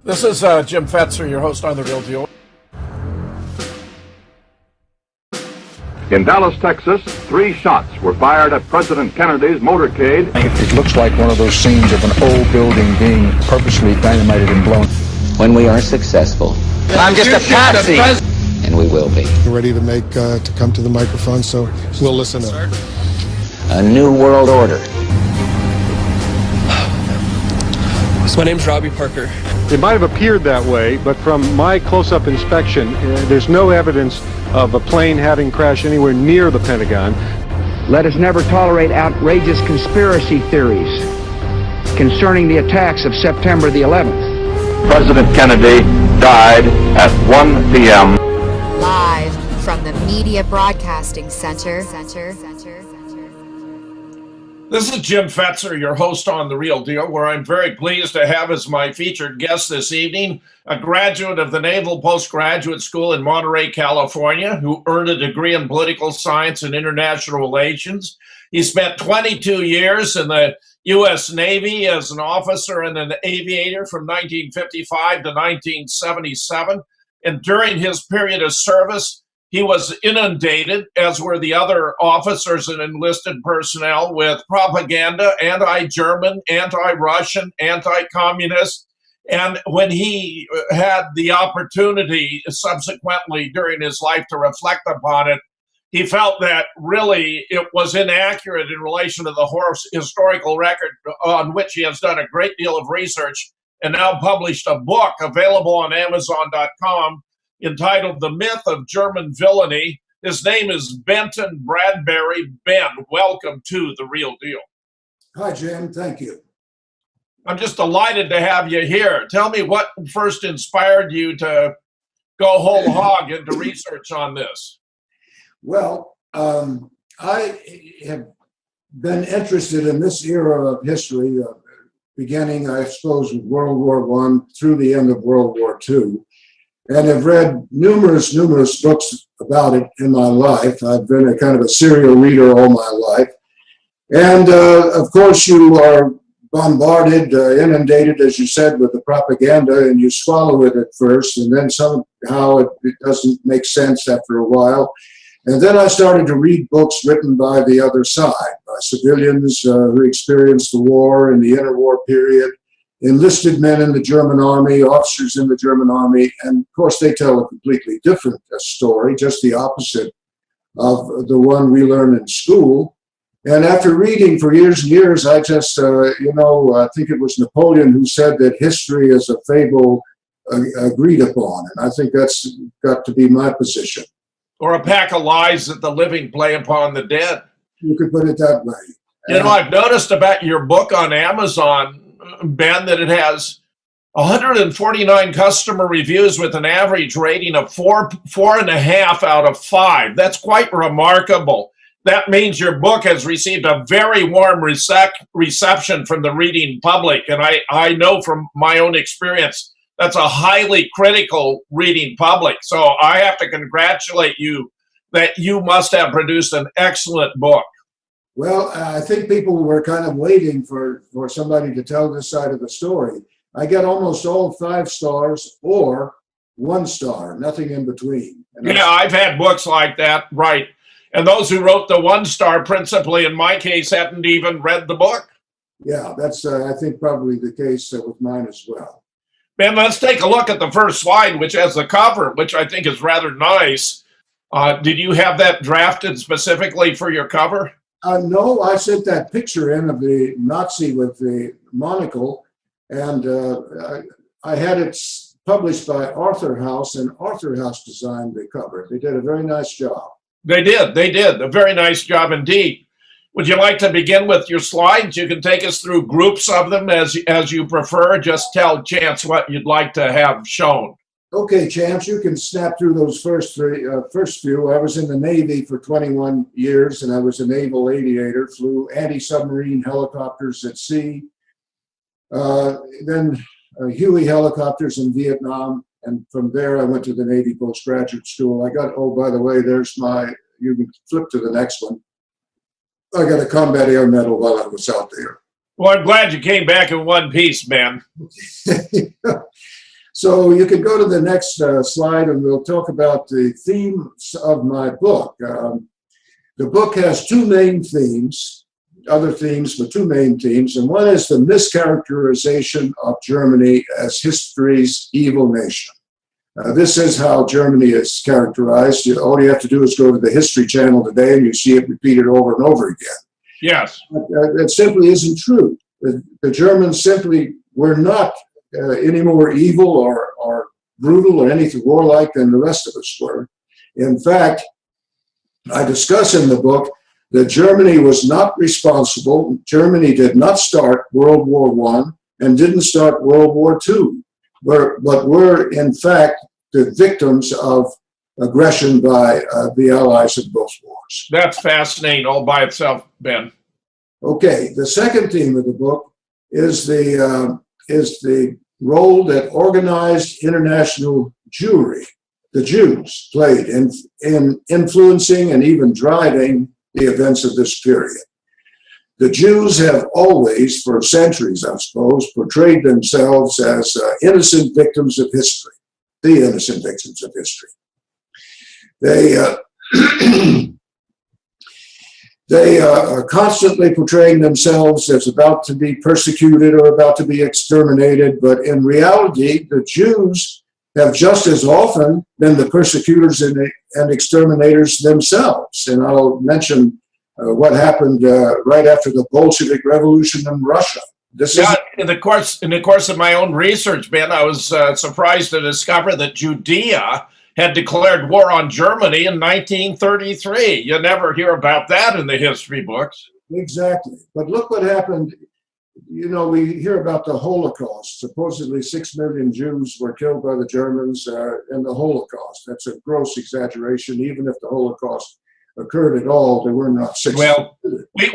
This is Jim Fetzer, your host on The Real Deal. In Dallas, Texas, 3 shots were fired at President Kennedy's motorcade. It looks like one of those scenes of an old building being purposely dynamited and blown. When we are successful, I'm just a patsy, and we will be. We're ready to come to the microphone, so we'll listen up. A new world order. My name's Robbie Parker. It might have appeared that way, but from my close-up inspection, there's no evidence of a plane having crashed anywhere near the Pentagon. Let us never tolerate outrageous conspiracy theories concerning the attacks of September the 11th. President Kennedy died at 1 p.m. Live from the Media Broadcasting Center. This is Jim Fetzer, your host on The Real Deal, where I'm very pleased to have as my featured guest this evening a graduate of the Naval Postgraduate School in Monterey, California, who earned a degree in political science and international relations. He spent 22 years in the U.S. Navy as an officer and an aviator from 1955 to 1977. And during his period of service, he was inundated, as were the other officers and enlisted personnel, with propaganda, anti-German, anti-Russian, anti-communist. And when he had the opportunity subsequently during his life to reflect upon it, he felt that really it was inaccurate in relation to the historical record on which he has done a great deal of research and now published a book available on Amazon.com entitled The Myth of German Villainy. His name is Benton Bradbury. Ben, welcome to The Real Deal. Hi, Jim. Thank you. I'm just delighted to have you here. Tell me what first inspired you to go whole hog into research on this. Well, I have been interested in this era of history, beginning, I suppose, with World War I through the end of World War II. And have read numerous books about it in my life. I've been a kind of a serial reader all my life. And of course, you are bombarded, inundated, as you said, with the propaganda, and you swallow it at first, and then somehow it doesn't make sense after a while. And then I started to read books written by the other side, by civilians who experienced the war and the interwar period, enlisted men in the German army, officers in the German army, and of course they tell a completely different story, just the opposite of the one we learn in school. And after reading for years and years, I just, I think it was Napoleon who said that history is a fable agreed upon, and I think that's got to be my position. Or a pack of lies that the living play upon the dead. You could put it that way. You know, I've noticed about your book on Amazon, Ben, that it has 149 customer reviews with an average rating of 4.5 out of 5. That's quite remarkable. That means your book has received a very warm reception from the reading public. And I know from my own experience, that's a highly critical reading public. So I have to congratulate you that you must have produced an excellent book. Well, I think people were kind of waiting for somebody to tell this side of the story. I get almost all 5 stars or 1 star, nothing in between. Yeah, I've had books like that, right. And those who wrote the 1 star, principally in my case, hadn't even read the book. Yeah, that's, I think, probably the case with mine as well. Ben, let's take a look at the first slide, which has the cover, which I think is rather nice. Did you have that drafted specifically for your cover? No, I sent that picture in of the Nazi with the monocle, and I had it published by Arthur House, and Arthur House designed the cover. They did a very nice job. They did a very nice job indeed. Would you like to begin with your slides? You can take us through groups of them as you prefer. Just tell Chance what you'd like to have shown. Okay, Chance, you can snap through those first few. I was in the Navy for 21 years, and I was a naval aviator, flew anti-submarine helicopters at sea. Then Huey helicopters in Vietnam, and from there I went to the Navy Postgraduate School. I got, oh, by the way, you can flip to the next one. I got a Combat Air Medal while I was out there. Well, I'm glad you came back in one piece, man. So you can go to the next slide and we'll talk about the themes of my book. The book has two main themes, other themes, but two main themes. And one is the mischaracterization of Germany as history's evil nation. This is how Germany is characterized. All you have to do is go to the History Channel today and you see it repeated over and over again. Yes. That simply isn't true. The Germans simply were not any more evil or brutal or anything warlike than the rest of us were. In fact, I discuss in the book that Germany was not responsible. Germany did not start World War I and didn't start World War II, but were in fact the victims of aggression by the Allies in both wars. That's fascinating all by itself, Ben. Okay, the second theme of the book is the role that organized international Jewry, the Jews, played in influencing and even driving the events of this period. The Jews have always, for centuries, I suppose, portrayed themselves as innocent victims of history, the innocent victims of history. They are constantly portraying themselves as about to be persecuted or about to be exterminated, but in reality, the Jews have just as often been the persecutors and exterminators themselves. And I'll mention what happened right after the Bolshevik Revolution in Russia. In the course of my own research, Ben, I was surprised to discover that Judea had declared war on Germany in 1933. You never hear about that in the history books. Exactly. But look what happened. You know, we hear about the Holocaust. Supposedly 6 million Jews were killed by the Germans in the Holocaust. That's a gross exaggeration. Even if the Holocaust occurred at all, there were not 6 million.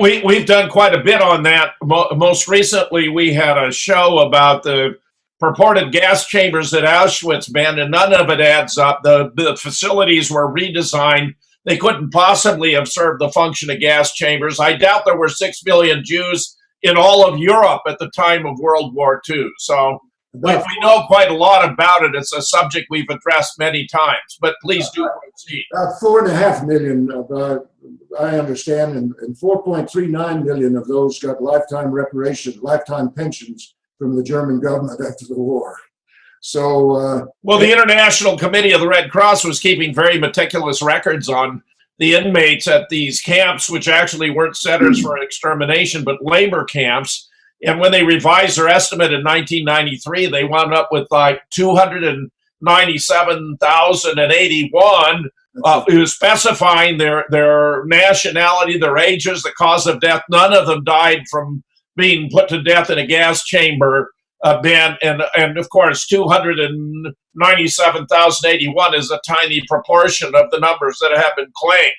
Well, we've done quite a bit on that. Most recently, we had a show about the purported gas chambers at Auschwitz, Ben, and none of it adds up. The facilities were redesigned. They couldn't possibly have served the function of gas chambers. I doubt there were 6 million Jews in all of Europe at the time of World War II. So we know quite a lot about it. It's a subject we've addressed many times, but please do proceed. 4.5 million, I understand, and 4.39 million of those got lifetime pensions from the German government after the war. So, well, the International Committee of the Red Cross was keeping very meticulous records on the inmates at these camps, which actually weren't centers for extermination, but labor camps. And when they revised their estimate in 1993, they wound up with like 297,081 who's specifying their nationality, their ages, the cause of death. None of them died from being put to death in a gas chamber, Ben, and of course 297,081 is a tiny proportion of the numbers that have been claimed.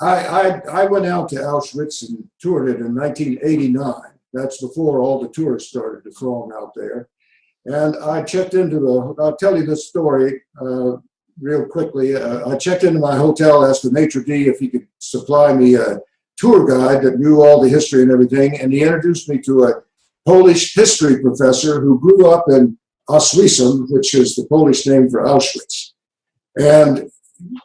I went out to Auschwitz and toured it in 1989. That's before all the tourists started to throng out there. And I checked into I'll tell you this story real quickly. I checked into my hotel, asked the maitre d' if he could supply me a tour guide that knew all the history and everything, and he introduced me to a Polish history professor who grew up in Oswiecim, which is the Polish name for Auschwitz. And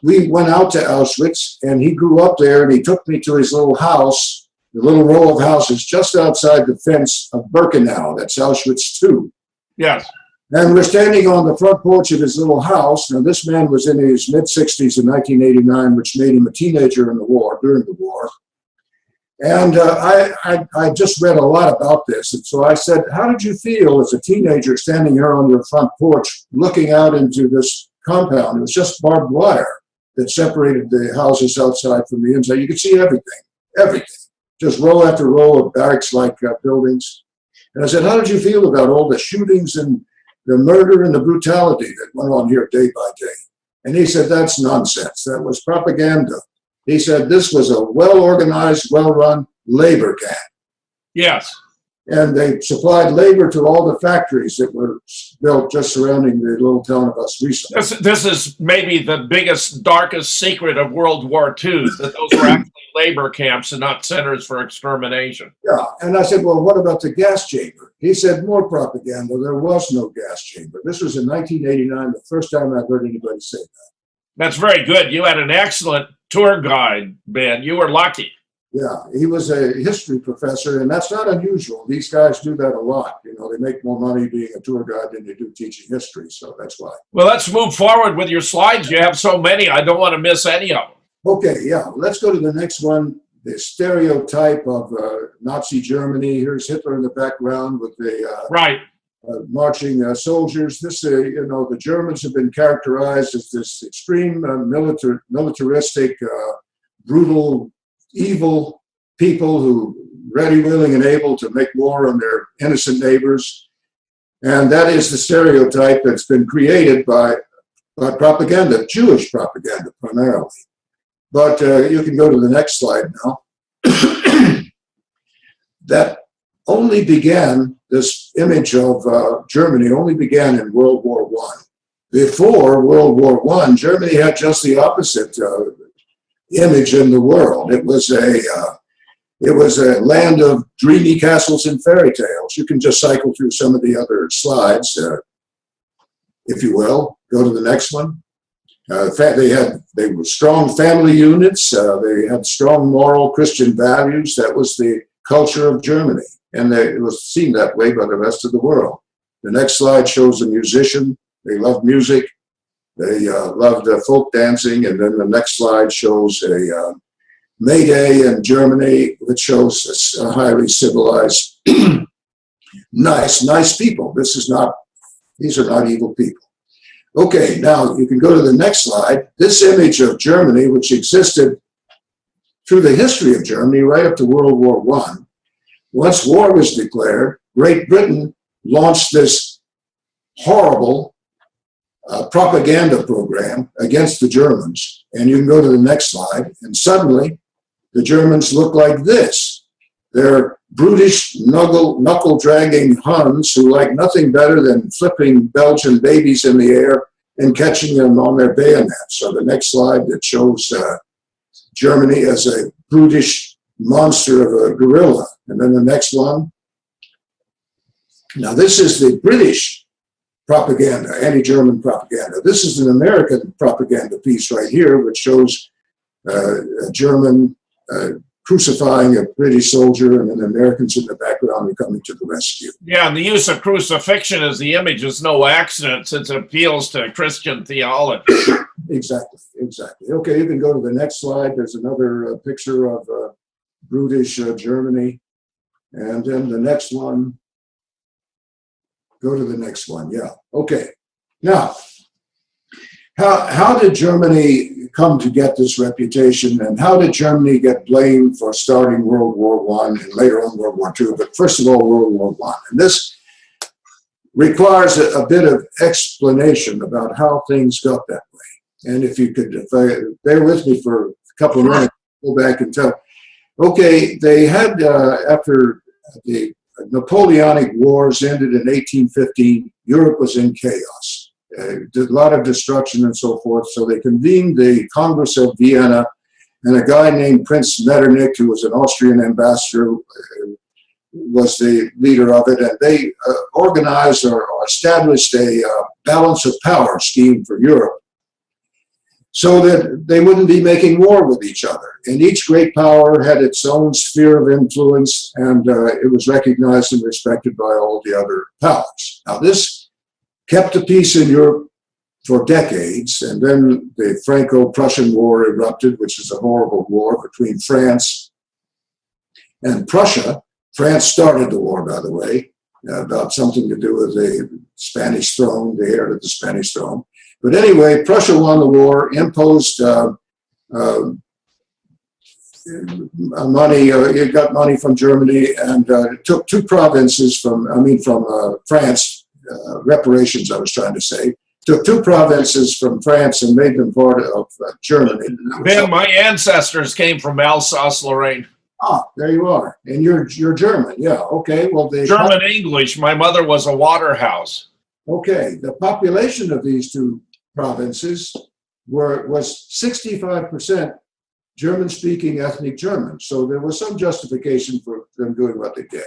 we went out to Auschwitz, and he grew up there, and he took me to his little house, the little row of houses just outside the fence of Birkenau. That's Auschwitz II. Yes. And we're standing on the front porch of his little house. Now, this man was in his mid-60s in 1989, which made him a teenager during the war. And I just read a lot about this. And so I said, how did you feel as a teenager standing here on your front porch looking out into this compound? It was just barbed wire that separated the houses outside from the inside. You could see everything, just row after row of barracks-like buildings. And I said, how did you feel about all the shootings and the murder and the brutality that went on here day by day? And he said, that's nonsense. That was propaganda. He said this was a well-organized, well-run labor camp. Yes. And they supplied labor to all the factories that were built just surrounding the little town of Oswego. This is maybe the biggest, darkest secret of World War II, that those were actually labor camps and not centers for extermination. Yeah, and I said, well, what about the gas chamber? He said, more propaganda. There was no gas chamber. This was in 1989, the first time I've heard anybody say that. That's very good. You had an excellent tour guide, Ben. You were lucky. Yeah, he was a history professor, and that's not unusual. These guys do that a lot. You know, they make more money being a tour guide than they do teaching history, so that's why. Well, let's move forward with your slides. You have so many. I don't want to miss any of them. Okay, yeah, let's go to the next one. The stereotype of Nazi Germany. Here's Hitler in the background with the Right. marching soldiers. This, you know, the Germans have been characterized as this extreme militaristic, brutal, evil people who ready, willing, and able to make war on their innocent neighbors. And that is the stereotype that's been created by propaganda, Jewish propaganda primarily. But you can go to the next slide now. That only began, this image of Germany only began in World War I. Before World War I, Germany had just the opposite image in the world. It was a land of dreamy castles and fairy tales. You can just cycle through some of the other slides, if you will. Go to the next one. They were strong family units. They had strong moral Christian values. That was the culture of Germany, and it was seen that way by the rest of the world. The next slide shows a musician. They loved music. They loved folk dancing, and then the next slide shows a May Day in Germany, which shows a highly civilized, nice people. These are not evil people. Okay, now you can go to the next slide. This image of Germany, which existed through the history of Germany right up to World War I, once war was declared, Great Britain launched this horrible propaganda program against the Germans. And you can go to the next slide, and suddenly the Germans look like this. They're brutish, knuckle-dragging Huns who like nothing better than flipping Belgian babies in the air and catching them on their bayonets. So the next slide that shows Germany as a brutish monster of a gorilla. And then the next one. Now this is the British propaganda, anti-German propaganda. This is an American propaganda piece right here, which shows a German crucifying a British soldier, and then the Americans in the background are coming to the rescue. Yeah, and the use of crucifixion as the image is no accident, since it appeals to Christian theology. Exactly. Okay, you can go to the next slide. There's another picture of brutish Germany. And then the next one. Go to the next one, yeah. Okay. Now, how did Germany come to get this reputation, and how did Germany get blamed for starting World War I and later on World War II, but first of all, World War I? And this requires a bit of explanation about how things got that way. And if bear with me for a couple of minutes, go back and tell. Okay, they had, after the Napoleonic Wars ended in 1815, Europe was in chaos. A lot of destruction and so forth. So they convened the Congress of Vienna, and a guy named Prince Metternich, who was an Austrian ambassador, was the leader of it. And they organized or established a balance of power scheme for Europe so that they wouldn't be making war with each other. And each great power had its own sphere of influence, and it was recognized and respected by all the other powers. Now, this kept the peace in Europe for decades, and then the Franco-Prussian War erupted, which is a horrible war between France and Prussia. France started the war, by the way, about something to do with the Spanish throne, the heir to the Spanish throne. But anyway, Prussia won the war, imposed money, it got money from Germany, and took two provinces from France, reparations, I was trying to say, took two provinces from France and made them part of Germany. Ben, my ancestors came from Alsace-Lorraine. Ah, there you are. And you're German. Yeah. Okay. Well, German English. My mother was a Waterhouse. Okay. The population of these two provinces was 65% German-speaking ethnic Germans. So there was some justification for them doing what they did.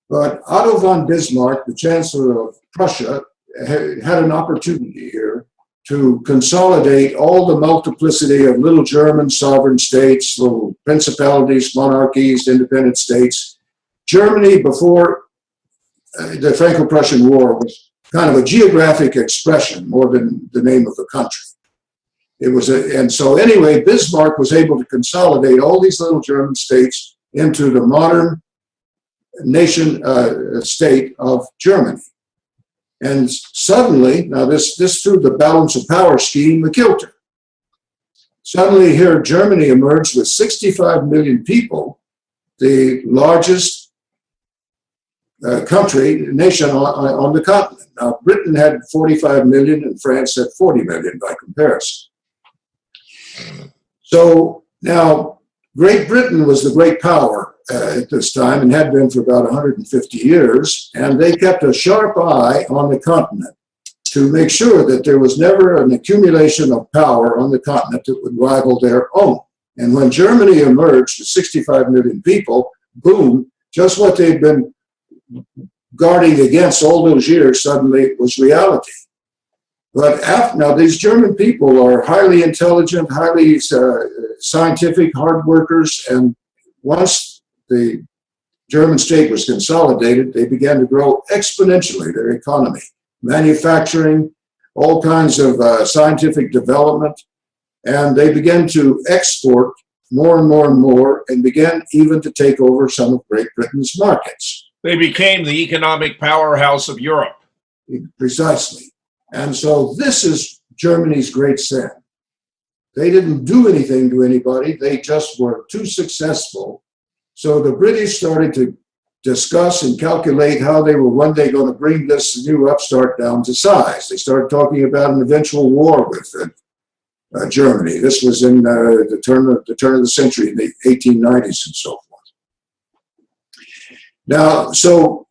But Otto von Bismarck, the Chancellor of Prussia, had an opportunity here to consolidate all the multiplicity of little German sovereign states, little principalities, monarchies, independent states. Germany, before the Franco-Prussian War, was kind of a geographic expression more than the name of the country. It was and so anyway, Bismarck was able to consolidate all these little German states into the modern nation state of Germany. And suddenly, now this through the balance of power scheme, the kilter. Suddenly here, Germany emerged with 65 million people, the largest nation on the continent. Now, Britain had 45 million and France had 40 million by comparison. So now, Great Britain was the great power at this time and had been for about 150 years, and they kept a sharp eye on the continent to make sure that there was never an accumulation of power on the continent that would rival their own. And when Germany emerged with 65 million people, boom, just what they'd been guarding against all those years suddenly was reality. But now these German people are highly intelligent, highly scientific, hard workers, and once the German state was consolidated, they began to grow exponentially, their economy, manufacturing, all kinds of scientific development, and they began to export more and more and more, and began even to take over some of Great Britain's markets. They became the economic powerhouse of Europe. Precisely. And so this is Germany's great sin. They didn't do anything to anybody. They just were too successful. So the British started to discuss and calculate how they were one day going to bring this new upstart down to size. They started talking about an eventual war with Germany. This was in the turn of the century, in the 1890s and so forth. Now, so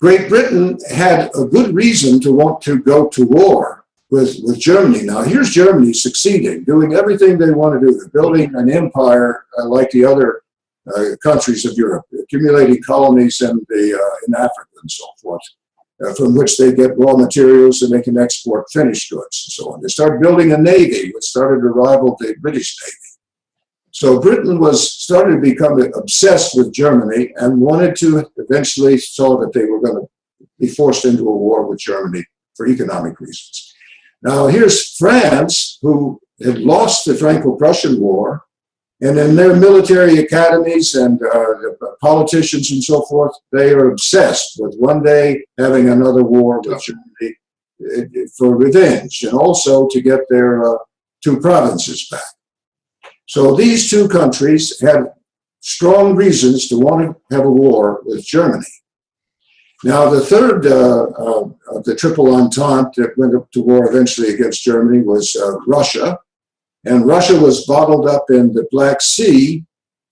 Great Britain had a good reason to want to go to war with Germany. Now, here's Germany succeeding, doing everything they want to do. They're building an empire like the other countries of Europe, accumulating colonies in Africa and so forth, from which they get raw materials and they can export finished goods and so on. They started building a navy, which started to rival the British Navy. So Britain started to become obsessed with Germany and wanted to eventually saw that they were going to be forced into a war with Germany for economic reasons. Now here's France, who had lost the Franco-Prussian War, and in their military academies and politicians and so forth, they are obsessed with one day having another war with Germany for revenge and also to get their two provinces back. So these two countries had strong reasons to want to have a war with Germany. Now, the third of the Triple Entente that went up to war eventually against Germany was Russia. And Russia was bottled up in the Black Sea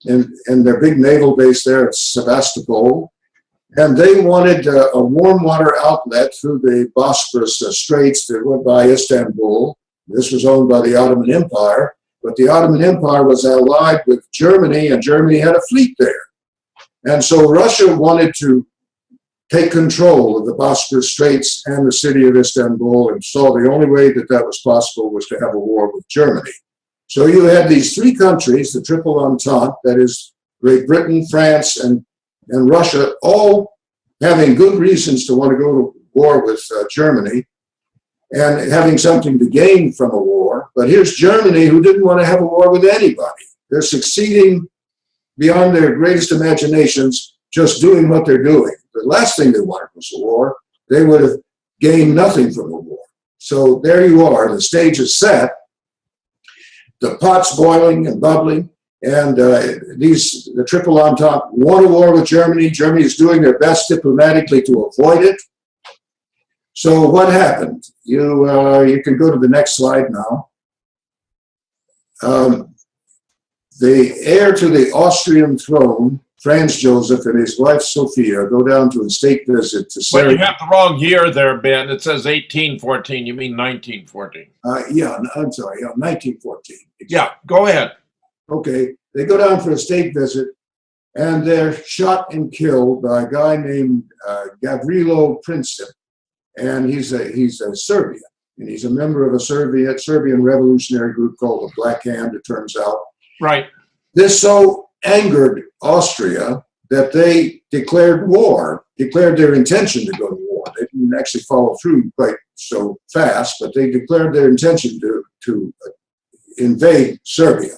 in their big naval base there at Sevastopol. And they wanted a warm water outlet through the Bosporus Straits that went by Istanbul. This was owned by the Ottoman Empire. But the Ottoman Empire was allied with Germany, and Germany had a fleet there. And so Russia wanted to take control of the Bosporus Straits and the city of Istanbul, and saw the only way that that was possible was to have a war with Germany. So you had these three countries, the Triple Entente, that is Great Britain, France, and Russia, all having good reasons to want to go to war with Germany, and having something to gain from a war. But here's Germany, who didn't want to have a war with anybody. They're succeeding beyond their greatest imaginations, just doing what they're doing. The last thing they wanted was a war. They would have gained nothing from a war. So there you are, the stage is set, the pot's boiling and bubbling, and the Triple Entente want a war with Germany. Germany is doing their best diplomatically to avoid it. So what happened? You can go to the next slide now. the heir to the Austrian throne, Franz Joseph, and his wife Sophia go down to a state visit to Well, you Serbia. have the wrong year there, Ben. It says 1814. You mean 1914. Yeah, I'm sorry, 1914. Yeah, go ahead. Okay, they go down for a state visit, and they're shot and killed by a guy named Gavrilo Princip, and he's a Serbian, and he's a member of a Serbian revolutionary group called the Black Hand, it turns out. Right. This so angered Austria that they declared their intention to go to war. They didn't actually follow through quite so fast, but they declared their intention to invade Serbia.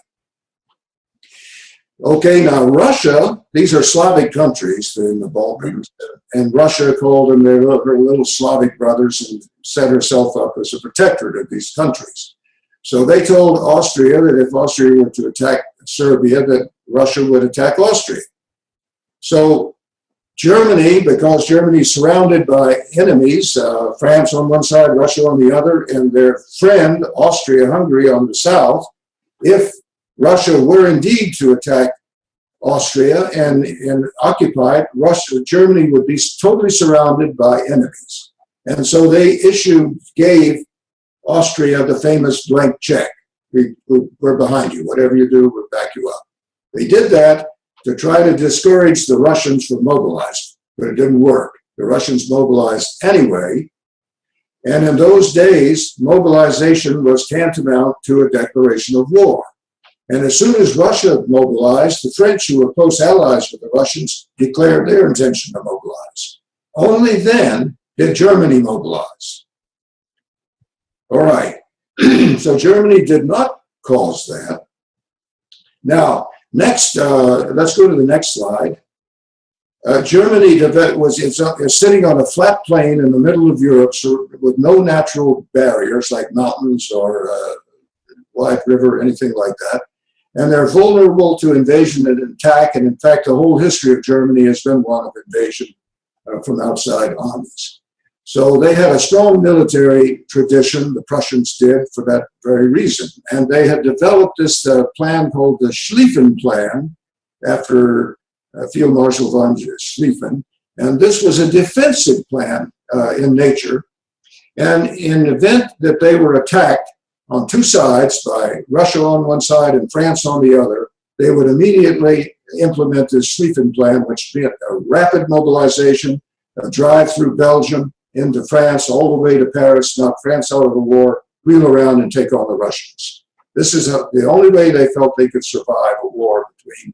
Okay, now Russia, these are Slavic countries in the Balkans, and Russia called them her little Slavic brothers and set herself up as a protectorate of these countries. So they told Austria that if Austria were to attack Serbia, that Russia would attack Austria. So Germany, because Germany is surrounded by enemies, France on one side, Russia on the other, and their friend Austria-Hungary on the south, if Russia were indeed to attack Austria and occupy it, Germany would be totally surrounded by enemies. And so they gave Austria the famous blank check. We're behind you. Whatever you do, we'll back you up. They did that to try to discourage the Russians from mobilizing, but it didn't work. The Russians mobilized anyway. And in those days, mobilization was tantamount to a declaration of war. And as soon as Russia mobilized, the French, who were close allies with the Russians, declared their intention to mobilize. Only then did Germany mobilize. All right, so Germany did not cause that. Now, next, let's go to the next slide. Germany is sitting on a flat plain in the middle of Europe, so with no natural barriers like mountains or wide river, anything like that. And they're vulnerable to invasion and attack. And in fact, the whole history of Germany has been one of invasion from outside armies. So they had a strong military tradition, the Prussians did, for that very reason. And they had developed this plan called the Schlieffen Plan, after Field Marshal von Schlieffen. And this was a defensive plan in nature. And in the event that they were attacked on two sides, by Russia on one side and France on the other, they would immediately implement this Schlieffen Plan, which meant a rapid mobilization, a drive through Belgium into France, all the way to Paris, knock France out of the war, wheel around and take on the Russians. This is the only way they felt they could survive a war between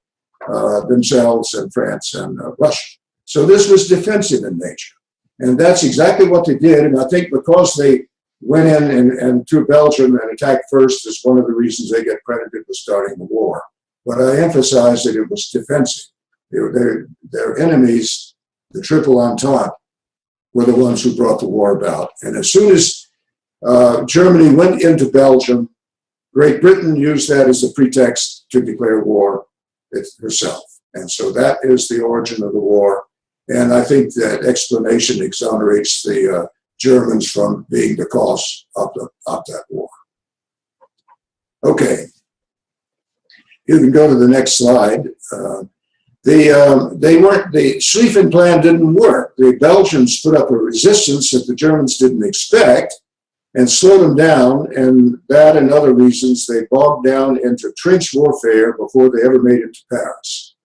themselves and France and Russia. So this was defensive in nature. And that's exactly what they did. And I think because they went in and through Belgium and attacked first is one of the reasons they get credited with starting the war. But I emphasize that it was defensive. Their enemies, the Triple Entente, were the ones who brought the war about. And as soon as Germany went into Belgium, Great Britain used that as a pretext to declare war herself. And so that is the origin of the war. And I think that explanation exonerates the Germans from being the cause of that war. Okay, you can go to the next slide. The Schlieffen Plan didn't work. The Belgians put up a resistance that the Germans didn't expect and slowed them down, and that and other reasons, they bogged down into trench warfare before they ever made it to Paris.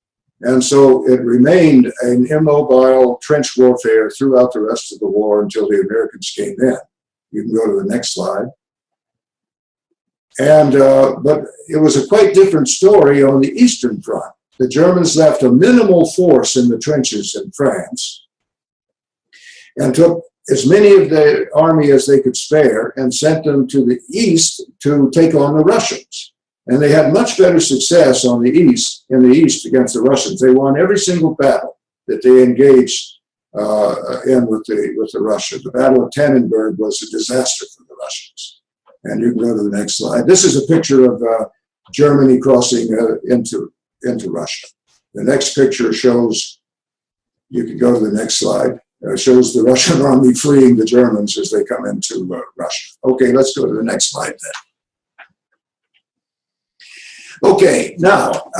And so it remained an immobile trench warfare throughout the rest of the war until the Americans came in. You can go to the next slide. And but it was a quite different story on the Eastern Front. The Germans left a minimal force in the trenches in France and took as many of the army as they could spare and sent them to the east to take on the Russians. And they had much better success in the east against the Russians. They won every single battle that they engaged in with the Russians. The Battle of Tannenberg was a disaster for the Russians. And you can go to the next slide. This is a picture of Germany crossing into Russia. The next picture shows, you can go to the next slide, shows the Russian army fleeing the Germans as they come into Russia. Okay, let's go to the next slide then. Okay, now,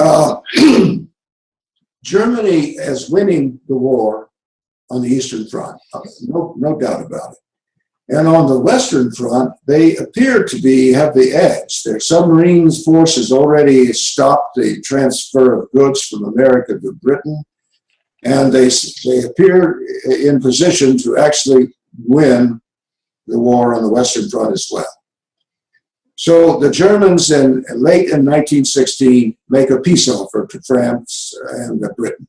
Germany is winning the war on the Eastern Front, no doubt about it. And on the Western Front, they appear to have the edge. Their submarine forces already stopped the transfer of goods from America to Britain, and they appear in position to actually win the war on the Western Front as well. So the Germans late in 1916 make a peace offer to France and Britain,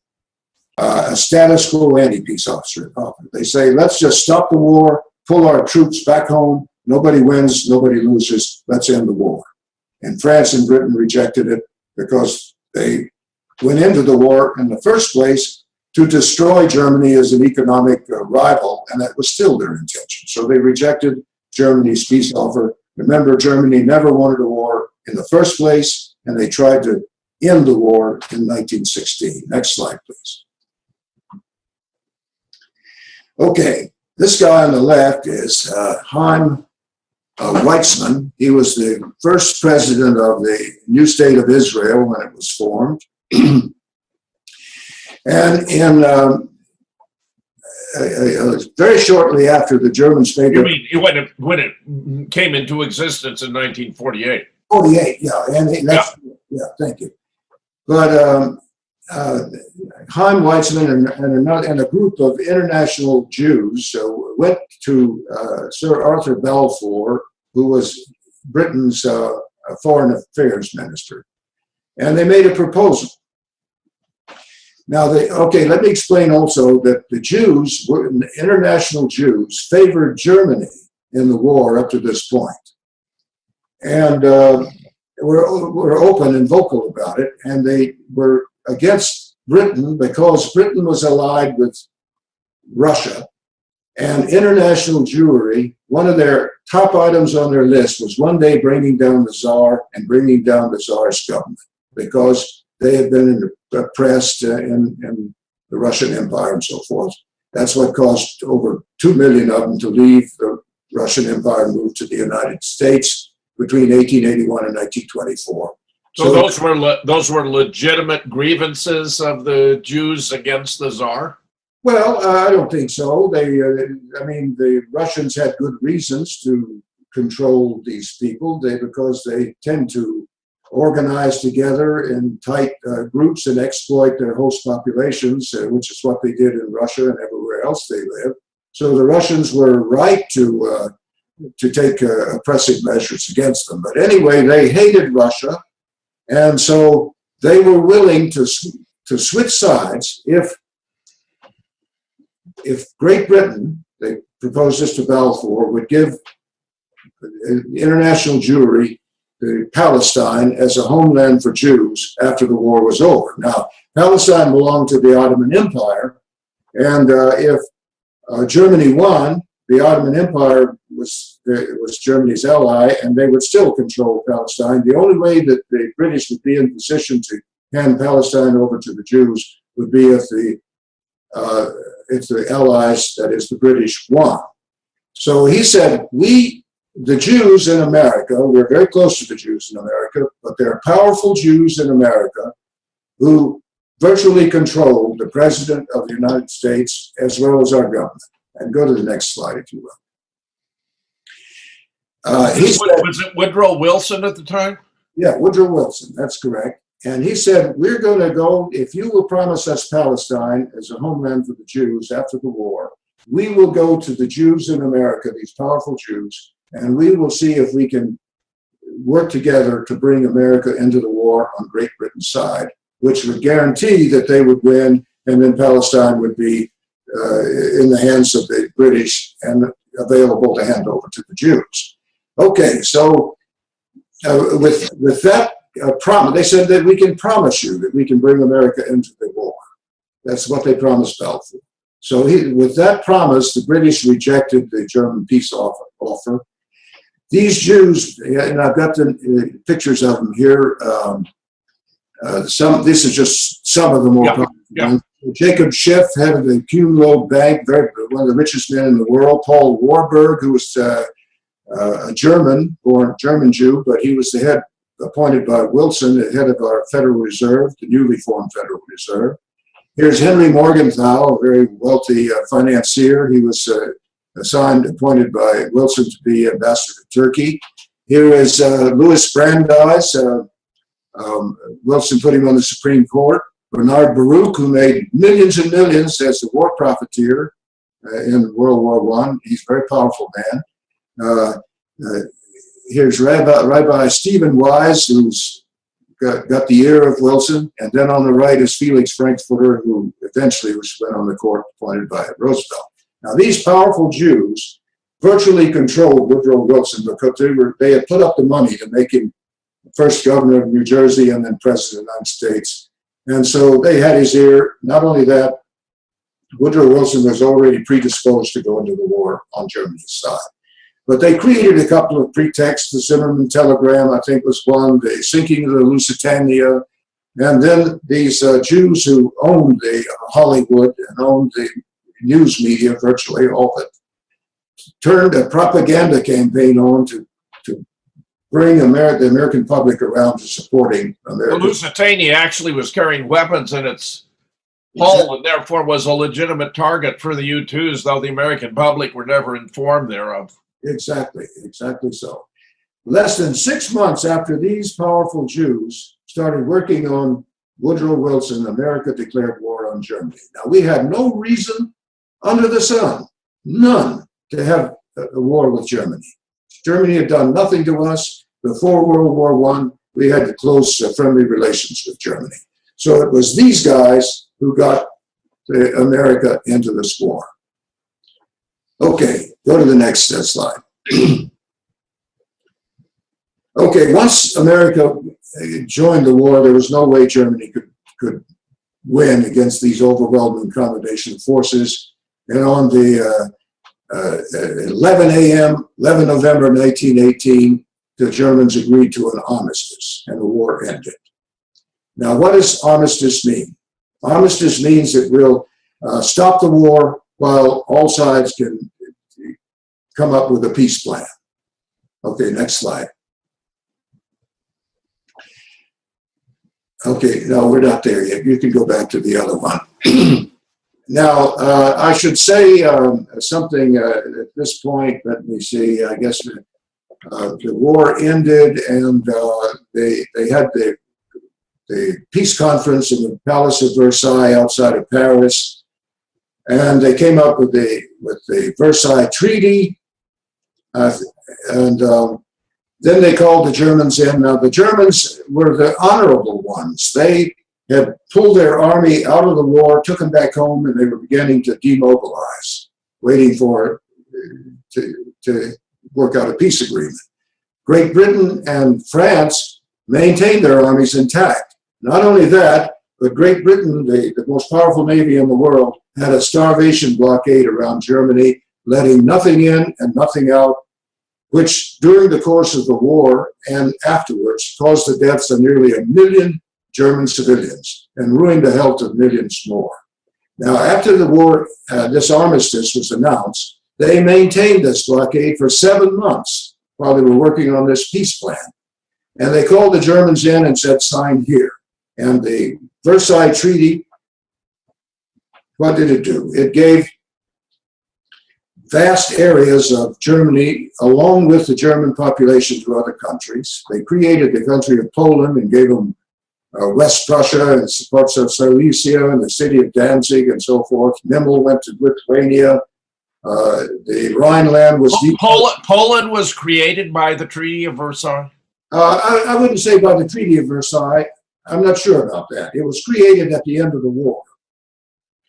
a status quo anti-peace offer. They say, let's just stop the war, pull our troops back home. Nobody wins, nobody loses. Let's end the war. And France and Britain rejected it because they went into the war in the first place to destroy Germany as an economic rival, and that was still their intention. So they rejected Germany's peace offer. Remember, Germany never wanted a war in the first place, and they tried to end the war in 1916. Next slide, please. Okay, this guy on the left is Chaim Weizmann. He was the first president of the new state of Israel when it was formed. And very shortly after the Germans made it. You mean when it came into existence in 1948? 48, yeah. Yeah, thank you. But Chaim Weizmann and a group of international Jews went to Sir Arthur Balfour, who was Britain's foreign affairs minister, and they made a proposal. Now, let me explain also that the Jews, international Jews, favored Germany in the war up to this point. And were open and vocal about it, and they were against Britain because Britain was allied with Russia. And international Jewry, one of their top items on their list was one day bringing down the Tsar and bringing down the Tsar's government, because they had been oppressed in the Russian Empire and so forth. That's what caused over 2 million of them to leave the Russian Empire and move to the United States between 1881 and 1924. So those were legitimate grievances of the Jews against the Tsar? Well, I don't think so. The Russians had good reasons to control these people because they tend to organize together in tight groups and exploit their host populations, which is what they did in Russia and everywhere else they lived. So the Russians were right to take oppressive measures against them. But anyway, they hated Russia, and so they were willing to switch sides if Great Britain, they proposed this to Balfour, would give international Jewry Palestine as a homeland for Jews after the war was over. Now, Palestine belonged to the Ottoman Empire, and if Germany won, the Ottoman Empire was Germany's ally, and they would still control Palestine. The only way that the British would be in position to hand Palestine over to the Jews would be if the allies, that is the British, won. So he said, the Jews in America, we're very close to the Jews in America, but there are powerful Jews in America who virtually control the President of the United States as well as our government. And go to the next slide, if you will. Was it Woodrow Wilson at the time? Yeah, Woodrow Wilson, that's correct. And he said, we're going to go, if you will promise us Palestine as a homeland for the Jews after the war, we will go to the Jews in America, these powerful Jews, and we will see if we can work together to bring America into the war on Great Britain's side, which would guarantee that they would win, and then Palestine would be in the hands of the British and available to hand over to the Jews. Okay, so with that promise, they said that we can promise you that we can bring America into the war. That's what they promised Balfour. So with that promise, the British rejected the German peace offer. These Jews, and I've got the pictures of them here. This is just some of the more popular ones. Jacob Schiff, head of the Kuhn Loeb Bank, one of the richest men in the world. Paul Warburg, who was a German Jew, but he was the head appointed by Wilson, the head of our Federal Reserve, the newly formed Federal Reserve. Here's Henry Morgenthau, a very wealthy financier. He was appointed by Wilson to be ambassador to Turkey. Here is Louis Brandeis. Wilson put him on the Supreme Court. Bernard Baruch, who made millions and millions as a war profiteer in World War I. He's a very powerful man. Here's Rabbi Stephen Wise, who's got the ear of Wilson. And then on the right is Felix Frankfurter, who eventually went on the court appointed by Roosevelt. Now, these powerful Jews virtually controlled Woodrow Wilson because they had put up the money to make him first governor of New Jersey and then president of the United States. And so they had his ear. Not only that, Woodrow Wilson was already predisposed to go into the war on Germany's side. But they created a couple of pretexts. The Zimmerman telegram, I think, was one, the sinking of the Lusitania, and then these Jews who owned the Hollywood and owned the news media, virtually all of it, turned a propaganda campaign on to bring the American public around to supporting America. The Lusitania actually was carrying weapons in its hull and therefore was a legitimate target for the U-2s, though the American public were never informed thereof. Exactly so. Less than 6 months after these powerful Jews started working on Woodrow Wilson, America declared war on Germany. Now, we had no reason under the sun, none, to have a war with Germany. Germany had done nothing to us. Before World War I, we had close friendly relations with Germany. So it was these guys who got America into this war. Okay, go to the next slide. Okay, once America joined the war, there was no way Germany could win against these overwhelming combination forces. And on the 11 November 1918, the Germans agreed to an armistice and the war ended. Now, what does armistice mean? Armistice means that we'll stop the war while all sides can come up with a peace plan. Okay, next slide. Okay, no, we're not there yet. You can go back to the other one. Now, I should say something at this point. Let me see. I guess the war ended, and they had the peace conference in the Palace of Versailles outside of Paris, and they came up with the Versailles Treaty, and then they called the Germans in. Now, the Germans were the honorable ones. They had pulled their army out of the war, took them back home, and they were beginning to demobilize, waiting for to work out a peace agreement. Great Britain and France maintained their armies intact. Not only that, but Great Britain, the most powerful navy in the world, had a starvation blockade around Germany, letting nothing in and nothing out, which during the course of the war and afterwards caused the deaths of nearly 1 million German civilians and ruined the health of millions more. Now, after the war, this armistice was announced, they maintained this blockade for 7 months while they were working on this peace plan. And they called the Germans in and said, sign here. And the Versailles Treaty, what did it do? It gave vast areas of Germany, along with the German population, to other countries. They created the country of Poland and gave them West Prussia and parts of Silesia and the city of Danzig and so forth. Memel went to Lithuania. The Rhineland was... Poland was created by the Treaty of Versailles? I wouldn't say by the Treaty of Versailles. I'm not sure about that. It was created at the end of the war.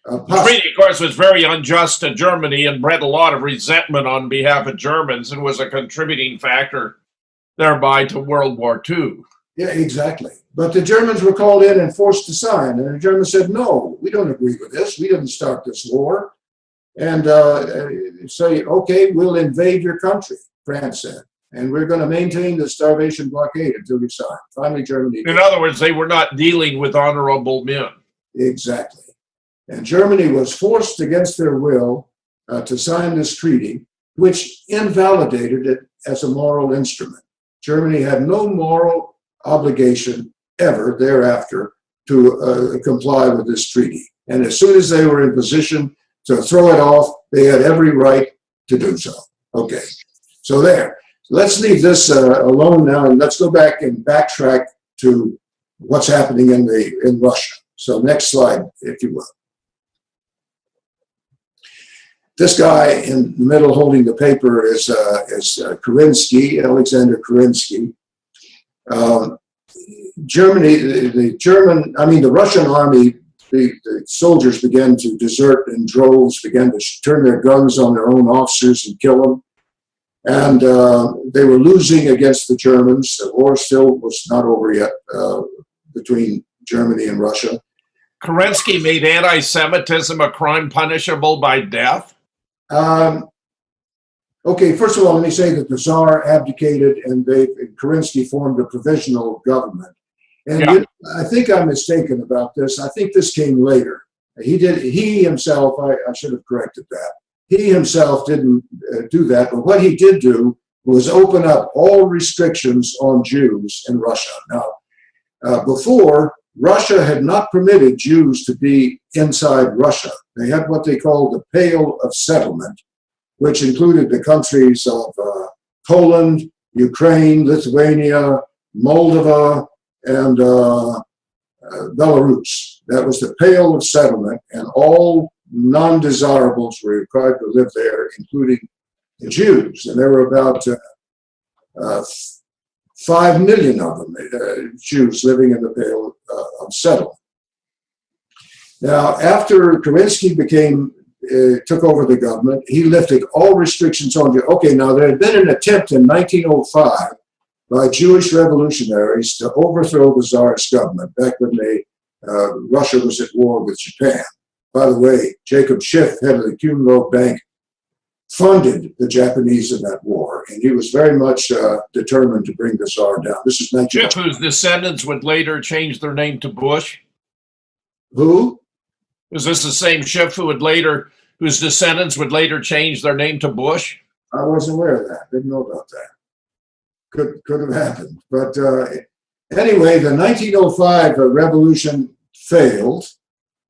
The treaty, of course, was very unjust to Germany and bred a lot of resentment on behalf of Germans and was a contributing factor thereby to World War II. Yeah, exactly. But the Germans were called in and forced to sign. And the Germans said, no, we don't agree with this. We didn't start this war. And say, okay, we'll invade your country, France said. And we're going to maintain the starvation blockade until you sign. Finally, Germany did. In other words, they were not dealing with honorable men. Exactly. And Germany was forced against their will to sign this treaty, which invalidated it as a moral instrument. Germany had no moral obligation ever thereafter to comply with this treaty. And as soon as they were in position to throw it off, they had every right to do so. Okay, so there. Let's leave this alone now, and let's go back and backtrack to what's happening in Russia. So next slide, if you will. This guy in the middle holding the paper is Kerensky, Alexander Kerensky. Germany, the Russian army, the soldiers began to desert in droves, began to turn their guns on their own officers and kill them. And they were losing against the Germans. The war still was not over yet between Germany and Russia. Kerensky made anti-Semitism a crime punishable by death? Okay, first of all, let me say that the Tsar abdicated and Kerensky formed a provisional government. And yeah. I think I'm mistaken about this. I think this came later. He himself, I should have corrected that. He himself didn't do that, but what he did do was open up all restrictions on Jews in Russia. Now, before, Russia had not permitted Jews to be inside Russia. They had what they called the Pale of Settlement, which included the countries of Poland, Ukraine, Lithuania, Moldova, and Belarus. That was the Pale of Settlement, and all non-desirables were required to live there, including the Jews. And there were about 5 million of them, Jews living in the Pale of Settlement. Now, after Kerensky took over the government, he lifted all restrictions on Jews. Okay, now there had been an attempt in 1905 by Jewish revolutionaries to overthrow the Tsarist government back when Russia was at war with Japan. By the way, Jacob Schiff, head of the Kuhn Loeb Bank, funded the Japanese in that war, and he was very much determined to bring the Tsar down. This is 19. Schiff, whose descendants would later change their name to Bush. Who? Is this the same Schiff whose descendants would later change their name to Bush? I wasn't aware of that. Didn't know about that. Could have happened. But anyway, the 1905 revolution failed,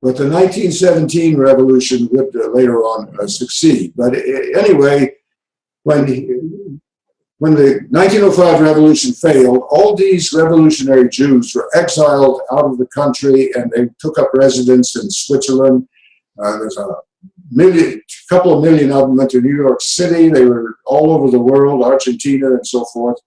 but the 1917 revolution would later on succeed. But anyway, when the 1905 revolution failed, all these revolutionary Jews were exiled out of the country, and they took up residence in Switzerland. There's a couple of million of them went to New York City. They were all over the world, Argentina and so forth.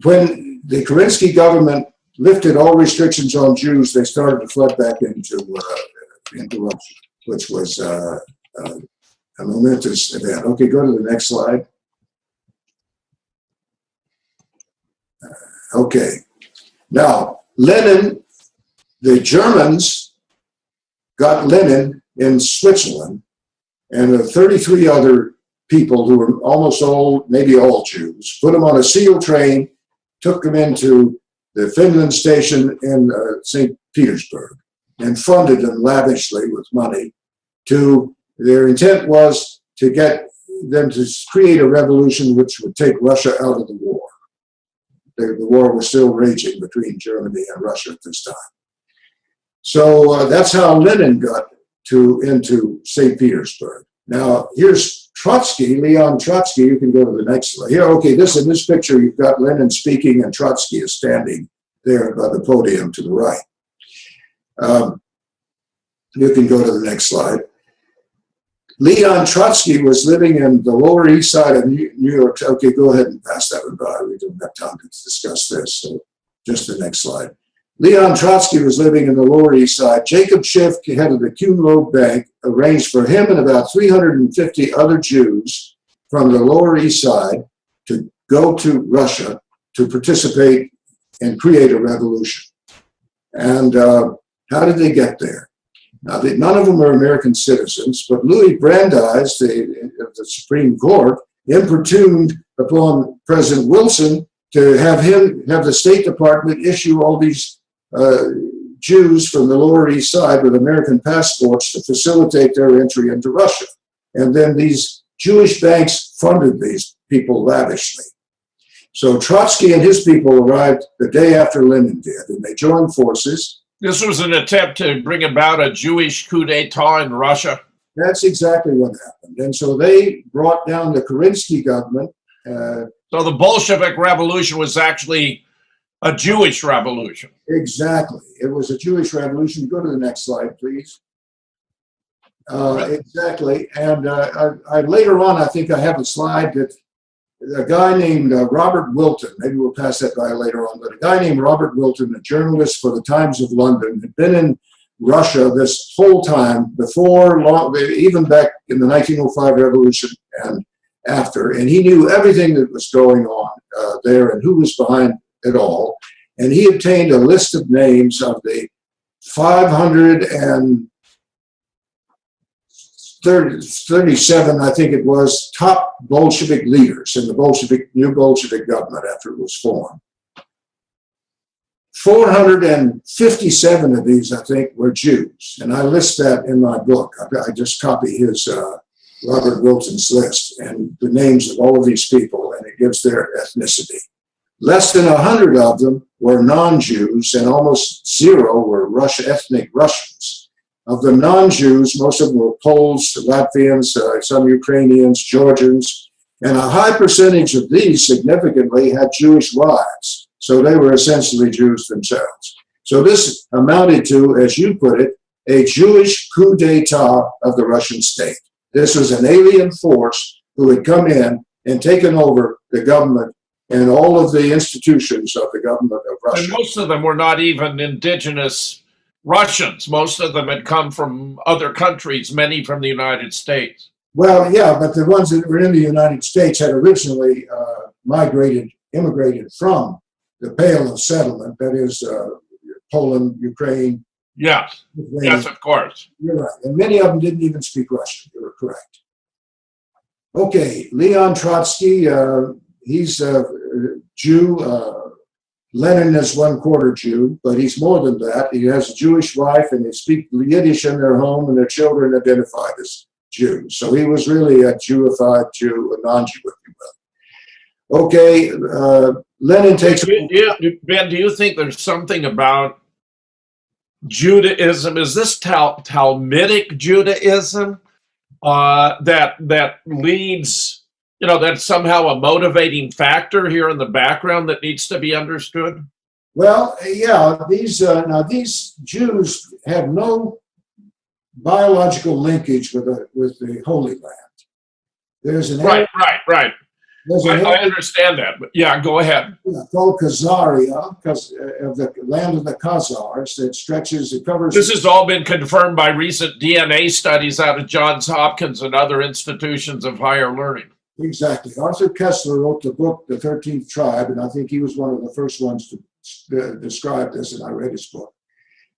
When the Kerensky government lifted all restrictions on Jews, they started to flood back into Russia, which was a momentous event. Okay, go to the next slide. Okay. Now, Lenin, the Germans got Lenin in Switzerland, and 33 other people who were almost all, maybe all Jews, put them on a SEAL train, took them into the Finland station in St. Petersburg, and funded them lavishly with money. Their intent was to get them to create a revolution which would take Russia out of the war. The war was still raging between Germany and Russia at this time. So that's how Lenin got into St. Petersburg. Now, here's Trotsky, Leon Trotsky. You can go to the next slide. Here, okay, in this picture, you've got Lenin speaking, and Trotsky is standing there by the podium to the right. You can go to the next slide. Leon Trotsky was living in the Lower East Side of New York. Okay, go ahead and pass that one by. We don't have time to discuss this, so just the next slide. Leon Trotsky was living in the Lower East Side. Jacob Schiff, head of the Kuhn Loeb Bank, arranged for him and about 350 other Jews from the Lower East Side to go to Russia to participate and create a revolution. And how did they get there? Now, none of them are American citizens, but Louis Brandeis, the Supreme Court, importuned upon President Wilson to have the State Department issue all these Jews from the Lower East Side with American passports to facilitate their entry into Russia. And then these Jewish banks funded these people lavishly. So Trotsky and his people arrived the day after Lenin did, and they joined forces. This was an attempt to bring about a Jewish coup d'etat in Russia. That's exactly what happened. And so they brought down the Kerensky government. So the Bolshevik Revolution was actually a Jewish revolution. Exactly. It was a Jewish revolution. Go to the next slide, please. Exactly. And I later on, I think I have a slide that a guy named Robert Wilton, maybe we'll pass that by later on, but a guy named Robert Wilton, a journalist for the Times of London, had been in Russia this whole time, before, even back in the 1905 revolution and after, and he knew everything that was going on there and who was behind it all. And he obtained a list of names of the 537, I think it was, top Bolshevik leaders in the new Bolshevik government after it was formed. 457 of these, I think, were Jews. And I list that in my book. I just copy his Robert Wilton's list and the names of all of these people, and it gives their ethnicity. Less than 100 of them were non-Jews, and almost zero were ethnic Russians. Of the non-Jews, most of them were Poles, Latvians, some Ukrainians, Georgians, and a high percentage of these significantly had Jewish wives. So they were essentially Jews themselves. So this amounted to, as you put it, a Jewish coup d'etat of the Russian state. This was an alien force who had come in and taken over the government and all of the institutions of the government of Russia. And most of them were not even indigenous Russians. Most of them had come from other countries, many from the United States. Well, yeah, but the ones that were in the United States had originally immigrated from the Pale of Settlement, that is Poland, Ukraine. Yes, yes, of course. You're right. And many of them didn't even speak Russian. You were correct. Okay, Leon Trotsky, he's a Jew. Lenin is 1/4 Jew, but he's more than that. He has a Jewish wife, and they speak Yiddish in their home, and their children identified as Jews. So he was really a Jewified Jew, a non-Jew, if you will. Okay, Lenin takes... Ben, do you think there's something about Judaism? Is this Talmudic Judaism that leads, that's somehow a motivating factor here in the background that needs to be understood? Well, yeah, these Jews have no biological linkage with the Holy Land. There's an right. I understand that, but yeah, go ahead. Called Khazaria, because of the land of the Khazars, it covers. This has all been confirmed by recent DNA studies out of Johns Hopkins and other institutions of higher learning. Exactly. Arthur Kessler wrote the book, The 13th Tribe, and I think he was one of the first ones to describe this, and I read his book.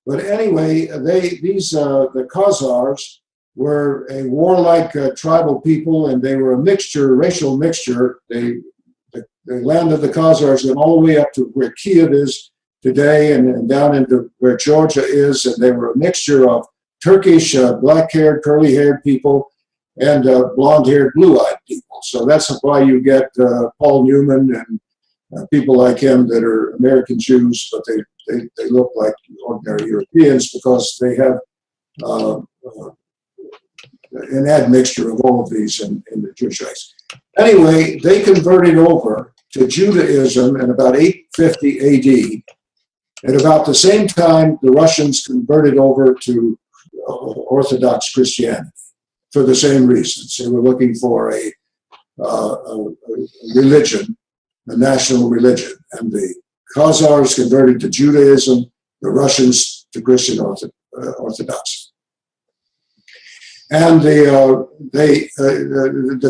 But anyway, the Khazars were a warlike tribal people, and they were a racial mixture. The land of the Khazars went all the way up to where Kiev is today and down into where Georgia is, and they were a mixture of Turkish black-haired, curly-haired people and blonde-haired, blue-eyed people. So that's why you get Paul Newman and people like him that are American Jews, but they look like ordinary Europeans because they have an admixture of all of these in the Jewish race. Anyway, they converted over to Judaism in about 850 AD. At about the same time, the Russians converted over to Orthodox Christianity for the same reasons. They were looking for a religion, a national religion. And the Khazars converted to Judaism, the Russians to Christian Orthodoxy. And the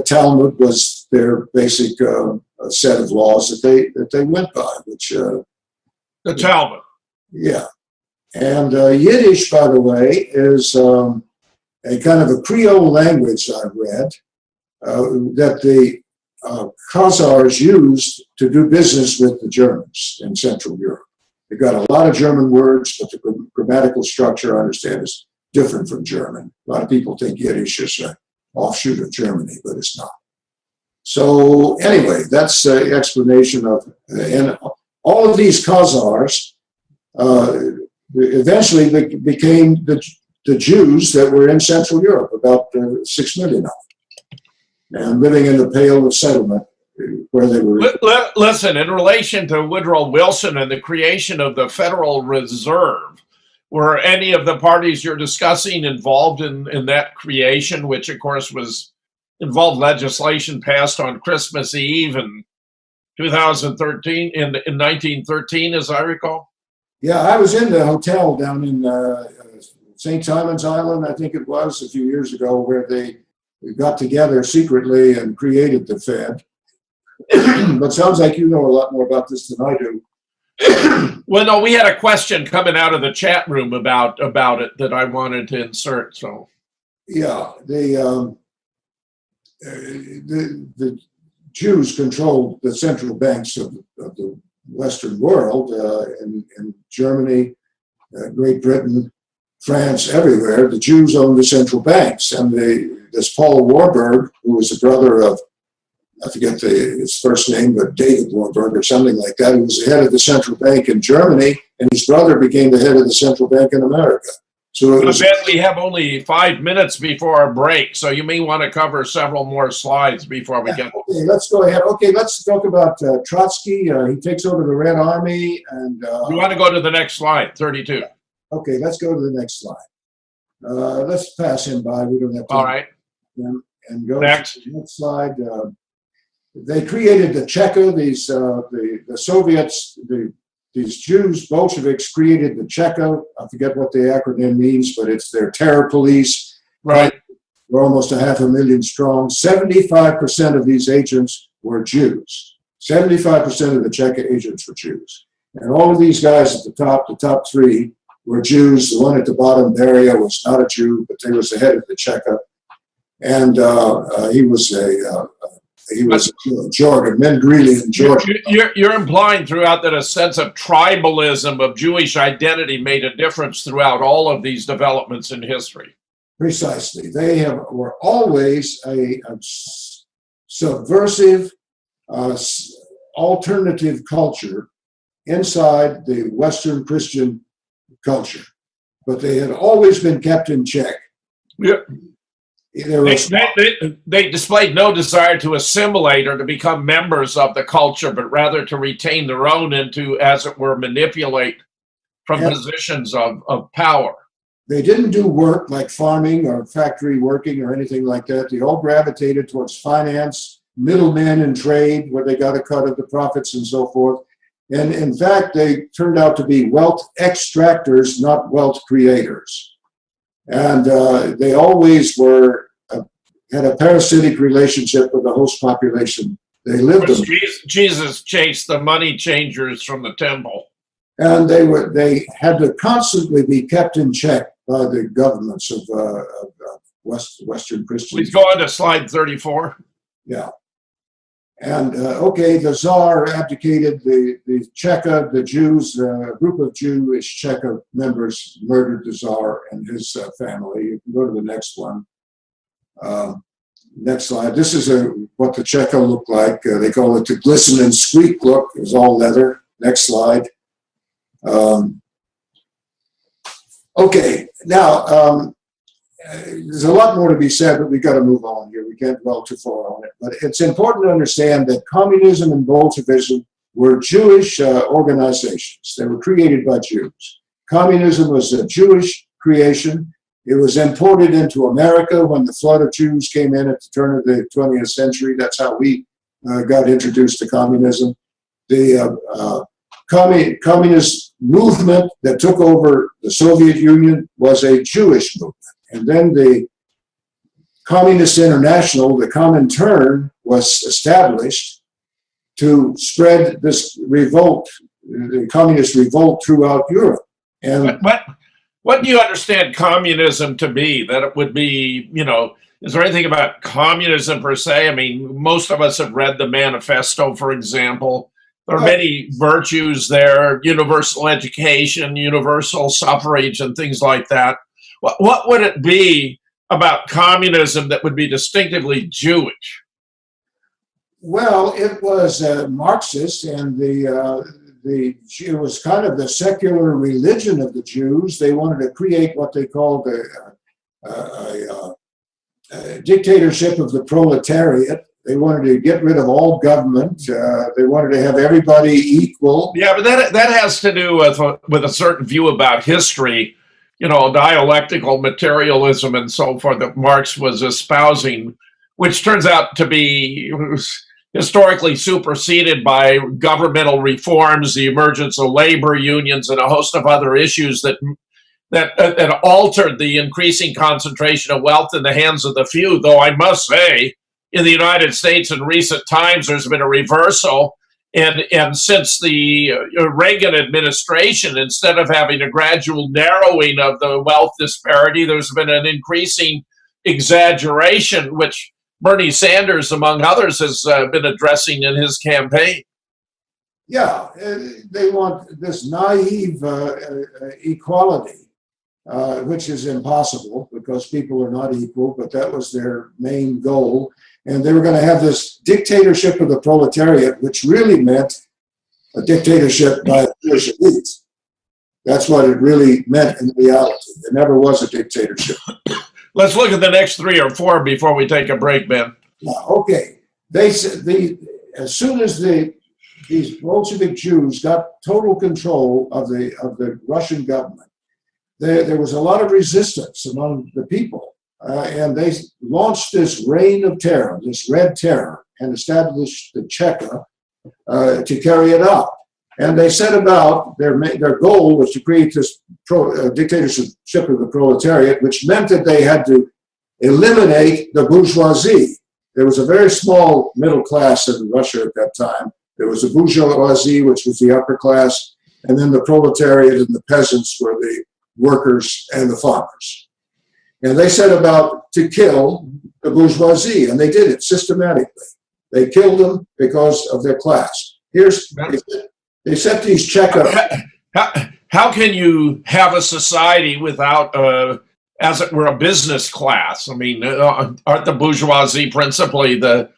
Talmud was their basic set of laws that they went by, which the Talmud. Yeah, and Yiddish, by the way, is a kind of a Creole language I've read that the Khazars used to do business with the Germans in Central Europe. They got a lot of German words, but the grammatical structure, I understand, is different from German. A lot of people think Yiddish is an offshoot of Germany, but it's not. So anyway, that's the explanation of, and all of these Khazars eventually became the Jews that were in Central Europe, about 6 million of them, and living in the Pale of Settlement where they were. Listen, in relation to Woodrow Wilson and the creation of the Federal Reserve, were any of the parties you're discussing involved in that creation, which of course involved legislation passed on Christmas Eve in 2013, in 1913, as I recall? Yeah, I was in the hotel down in St. Simon's Island, I think it was, a few years ago, where they got together secretly and created the Fed. But sounds like you know a lot more about this than I do. Well, no, we had a question coming out of the chat room about it that I wanted to insert. So, yeah, the Jews controlled the central banks of the Western world, in Germany, Great Britain, France, everywhere. The Jews owned the central banks, and this Paul Warburg, who was the brother of, I forget his first name, but David Warburg or something like that. He was the head of the central bank in Germany, and his brother became the head of the central bank in America. So I bet we have only 5 minutes before our break, so you may want to cover several more slides before we get. Okay, let's go ahead. Okay, let's talk about Trotsky. He takes over the Red Army, and you want to go to the next slide, 32. Okay, let's go to the next slide. Let's pass him by. We don't have to. All right. And go next. To the next slide. They created the Cheka. The Soviets, these Jews, Bolsheviks, created the Cheka. I forget what the acronym means, but it's their terror police. Right. We're almost 500,000 strong. 75% of these agents were Jews. 75% of the Cheka agents were Jews. And all of these guys at the top three, were Jews. The one at the bottom, Beria, was not a Jew, but he was the head of the Cheka. And he was a Georgian, Mendelian Georgian. You're implying throughout that a sense of tribalism, of Jewish identity, made a difference throughout all of these developments in history. Precisely. They were always a subversive, alternative culture inside the Western Christian culture, but they had always been kept in check. Yeah. They displayed no desire to assimilate or to become members of the culture, but rather to retain their own and to, as it were, manipulate from positions of power. They didn't do work like farming or factory working or anything like that. They all gravitated towards finance, middlemen in trade, where they got a cut of the profits and so forth. And in fact, they turned out to be wealth extractors, not wealth creators. And they always had a parasitic relationship with the host population. They lived them. Jesus chased the money changers from the temple. And they had to constantly be kept in check by the governments of Western Christians. Please go on to slide 34. Yeah. And okay, the Tsar abdicated, the Cheka, the Jews, a group of Jewish Cheka members murdered the Tsar and his family. You can go to the next one. Next slide. This is what the Cheka looked like. They call it the glisten and squeak look. It was all leather. Next slide. Okay, now there's a lot more to be said, but we've got to move on here. We can't dwell too far on it. But it's important to understand that communism and Bolshevism were Jewish organizations. They were created by Jews. Communism was a Jewish creation. It was imported into America when the flood of Jews came in at the turn of the 20th century. That's how we got introduced to communism. The communist movement that took over the Soviet Union was a Jewish movement. And then the Communist International, the Comintern, was established to spread this revolt, the communist revolt throughout Europe. And what do you understand communism to be? That it would be, is there anything about communism per se? I mean, most of us have read the manifesto, for example. There are many virtues there, universal education, universal suffrage, and things like that. What would it be about communism that would be distinctively Jewish? Well, it was Marxist, and it was kind of the secular religion of the Jews. They wanted to create what they called a dictatorship of the proletariat. They wanted to get rid of all government. They wanted to have everybody equal. Yeah, but that has to do with a certain view about history, dialectical materialism and so forth that Marx was espousing, which turns out to be historically superseded by governmental reforms, the emergence of labor unions, and a host of other issues that altered the increasing concentration of wealth in the hands of the few. Though I must say, in the United States in recent times, there's been a reversal. And since the Reagan administration, instead of having a gradual narrowing of the wealth disparity, there's been an increasing exaggeration, which Bernie Sanders, among others, has been addressing in his campaign. Yeah, they want this naive equality, which is impossible because people are not equal, but that was their main goal. And they were going to have this dictatorship of the proletariat, which really meant a dictatorship by a Jewish elite. That's what it really meant in reality. It never was a dictatorship. Let's look at the next 3 or 4 before we take a break, Ben. Okay. As soon as these Bolshevik Jews got total control of the Russian government, there was a lot of resistance among the people. And they launched this reign of terror, this red terror, and established the Cheka to carry it out. And they set about, their goal was to create this dictatorship of the proletariat, which meant that they had to eliminate the bourgeoisie. There was a very small middle class in Russia at that time. There was the bourgeoisie, which was the upper class, and then the proletariat and the peasants were the workers and the farmers. And they set about to kill the bourgeoisie, and they did it systematically. They killed them because of their class. They set these Cheka. How can you have a society without, as it were, a business class? I mean, aren't the bourgeoisie principally the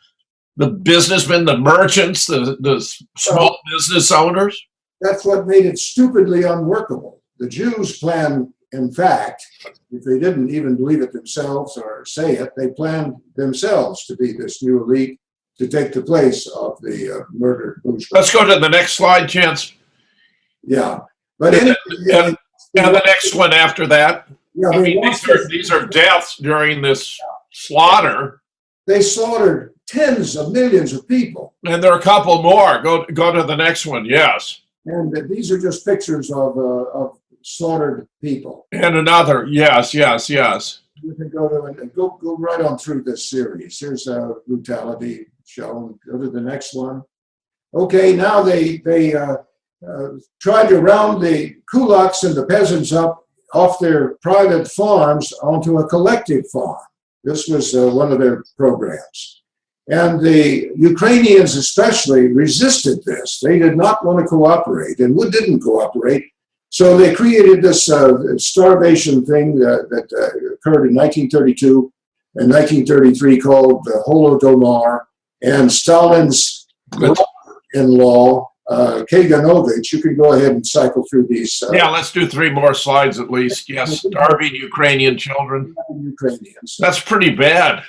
businessmen, the merchants, the small business owners? That's what made it stupidly unworkable. The Jews planned, in fact, if they didn't even believe it themselves or say it, they planned themselves to be this new elite to take the place of the murdered bourgeoisie. Let's go to the next slide, Chance. Yeah. But and the next one after that. Yeah, I mean, these are deaths during this slaughter. They slaughtered tens of millions of people. And there are a couple more. Go to the next one, yes. And these are just pictures of slaughtered people. And another, yes. You can go right on through this series. Here's brutality shown. Go to the next one. Okay, now they tried to round the kulaks and the peasants up off their private farms onto a collective farm. This was one of their programs. And the Ukrainians especially resisted this. They did not want to cooperate and didn't cooperate. So they created this starvation thing that occurred in 1932 and 1933 called the Holodomor, and Stalin's in-law, Kaganovich. You can go ahead and cycle through these. Yeah, let's do 3 more slides at least. Yes, starving Ukrainian children. Ukrainians. That's pretty bad.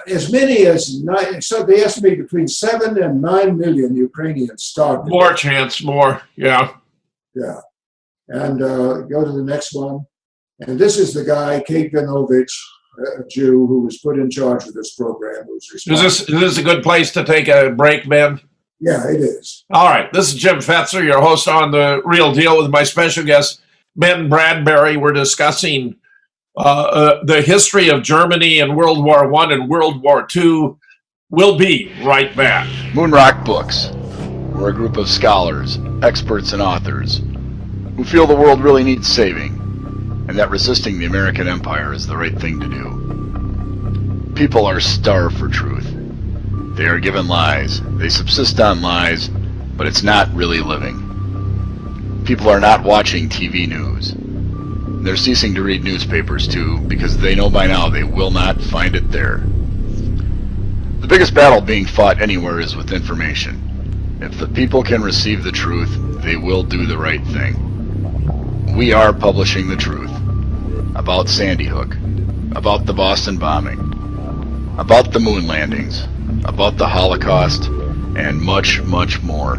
As many as 9, so they estimate between 7 and 9 million Ukrainians starved. More, Chance, more, yeah. Yeah. And go to the next one. And this is the guy, Kaganovich, a Jew who was put in charge of this program. Is this a good place to take a break, Ben? Yeah, it is. All right. This is Jim Fetzer, your host on The Real Deal, with my special guest, Ben Bradbury. We're discussing the history of Germany in World War I and World War II. We'll be right back. Moonrock Books. We're a group of scholars, experts, and authors who feel the world really needs saving, and that resisting the American empire is the right thing to do. People are starved for truth. They are given lies. They subsist on lies, but it's not really living. People are not watching TV news. They're ceasing to read newspapers too, because they know by now they will not find it there. The biggest battle being fought anywhere is with information. If the people can receive the truth, they will do the right thing. We are publishing the truth about Sandy Hook, about the Boston bombing, about the moon landings, about the Holocaust, and much, much more.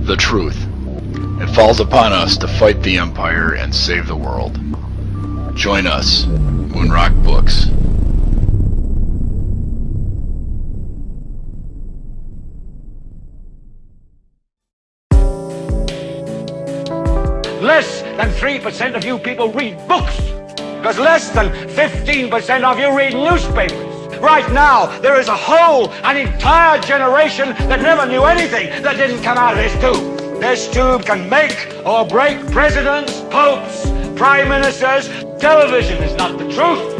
The truth. It falls upon us to fight the Empire and save the world. Join us, Moonrock Books. Less than 3% of you people read books, because less than 15% of you read newspapers. Right now, there is an entire generation that never knew anything that didn't come out of this tube. This tube can make or break presidents, popes, prime ministers. Television is not the truth.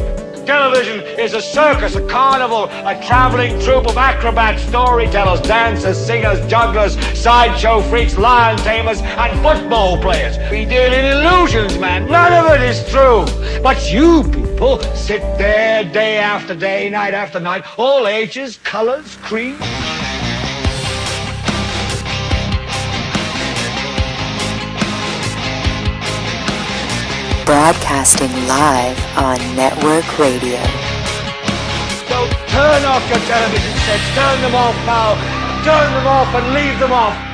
Television is a circus, a carnival, a traveling troupe of acrobats, storytellers, dancers, singers, jugglers, sideshow freaks, lion tamers, and football players. We deal in illusions, man. None of it is true. But you people sit there day after day, night after night, all ages, colors, creeds. Broadcasting live on network radio. So turn off your television sets, turn them off now, turn them off and leave them off.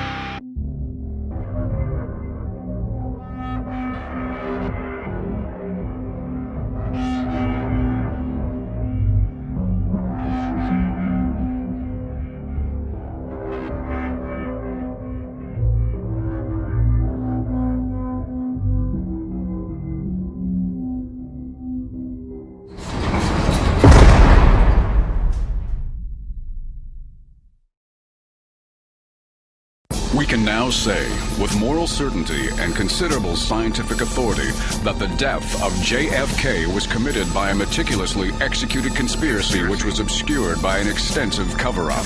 We can now say, with moral certainty and considerable scientific authority, that the death of JFK was committed by a meticulously executed conspiracy which was obscured by an extensive cover-up.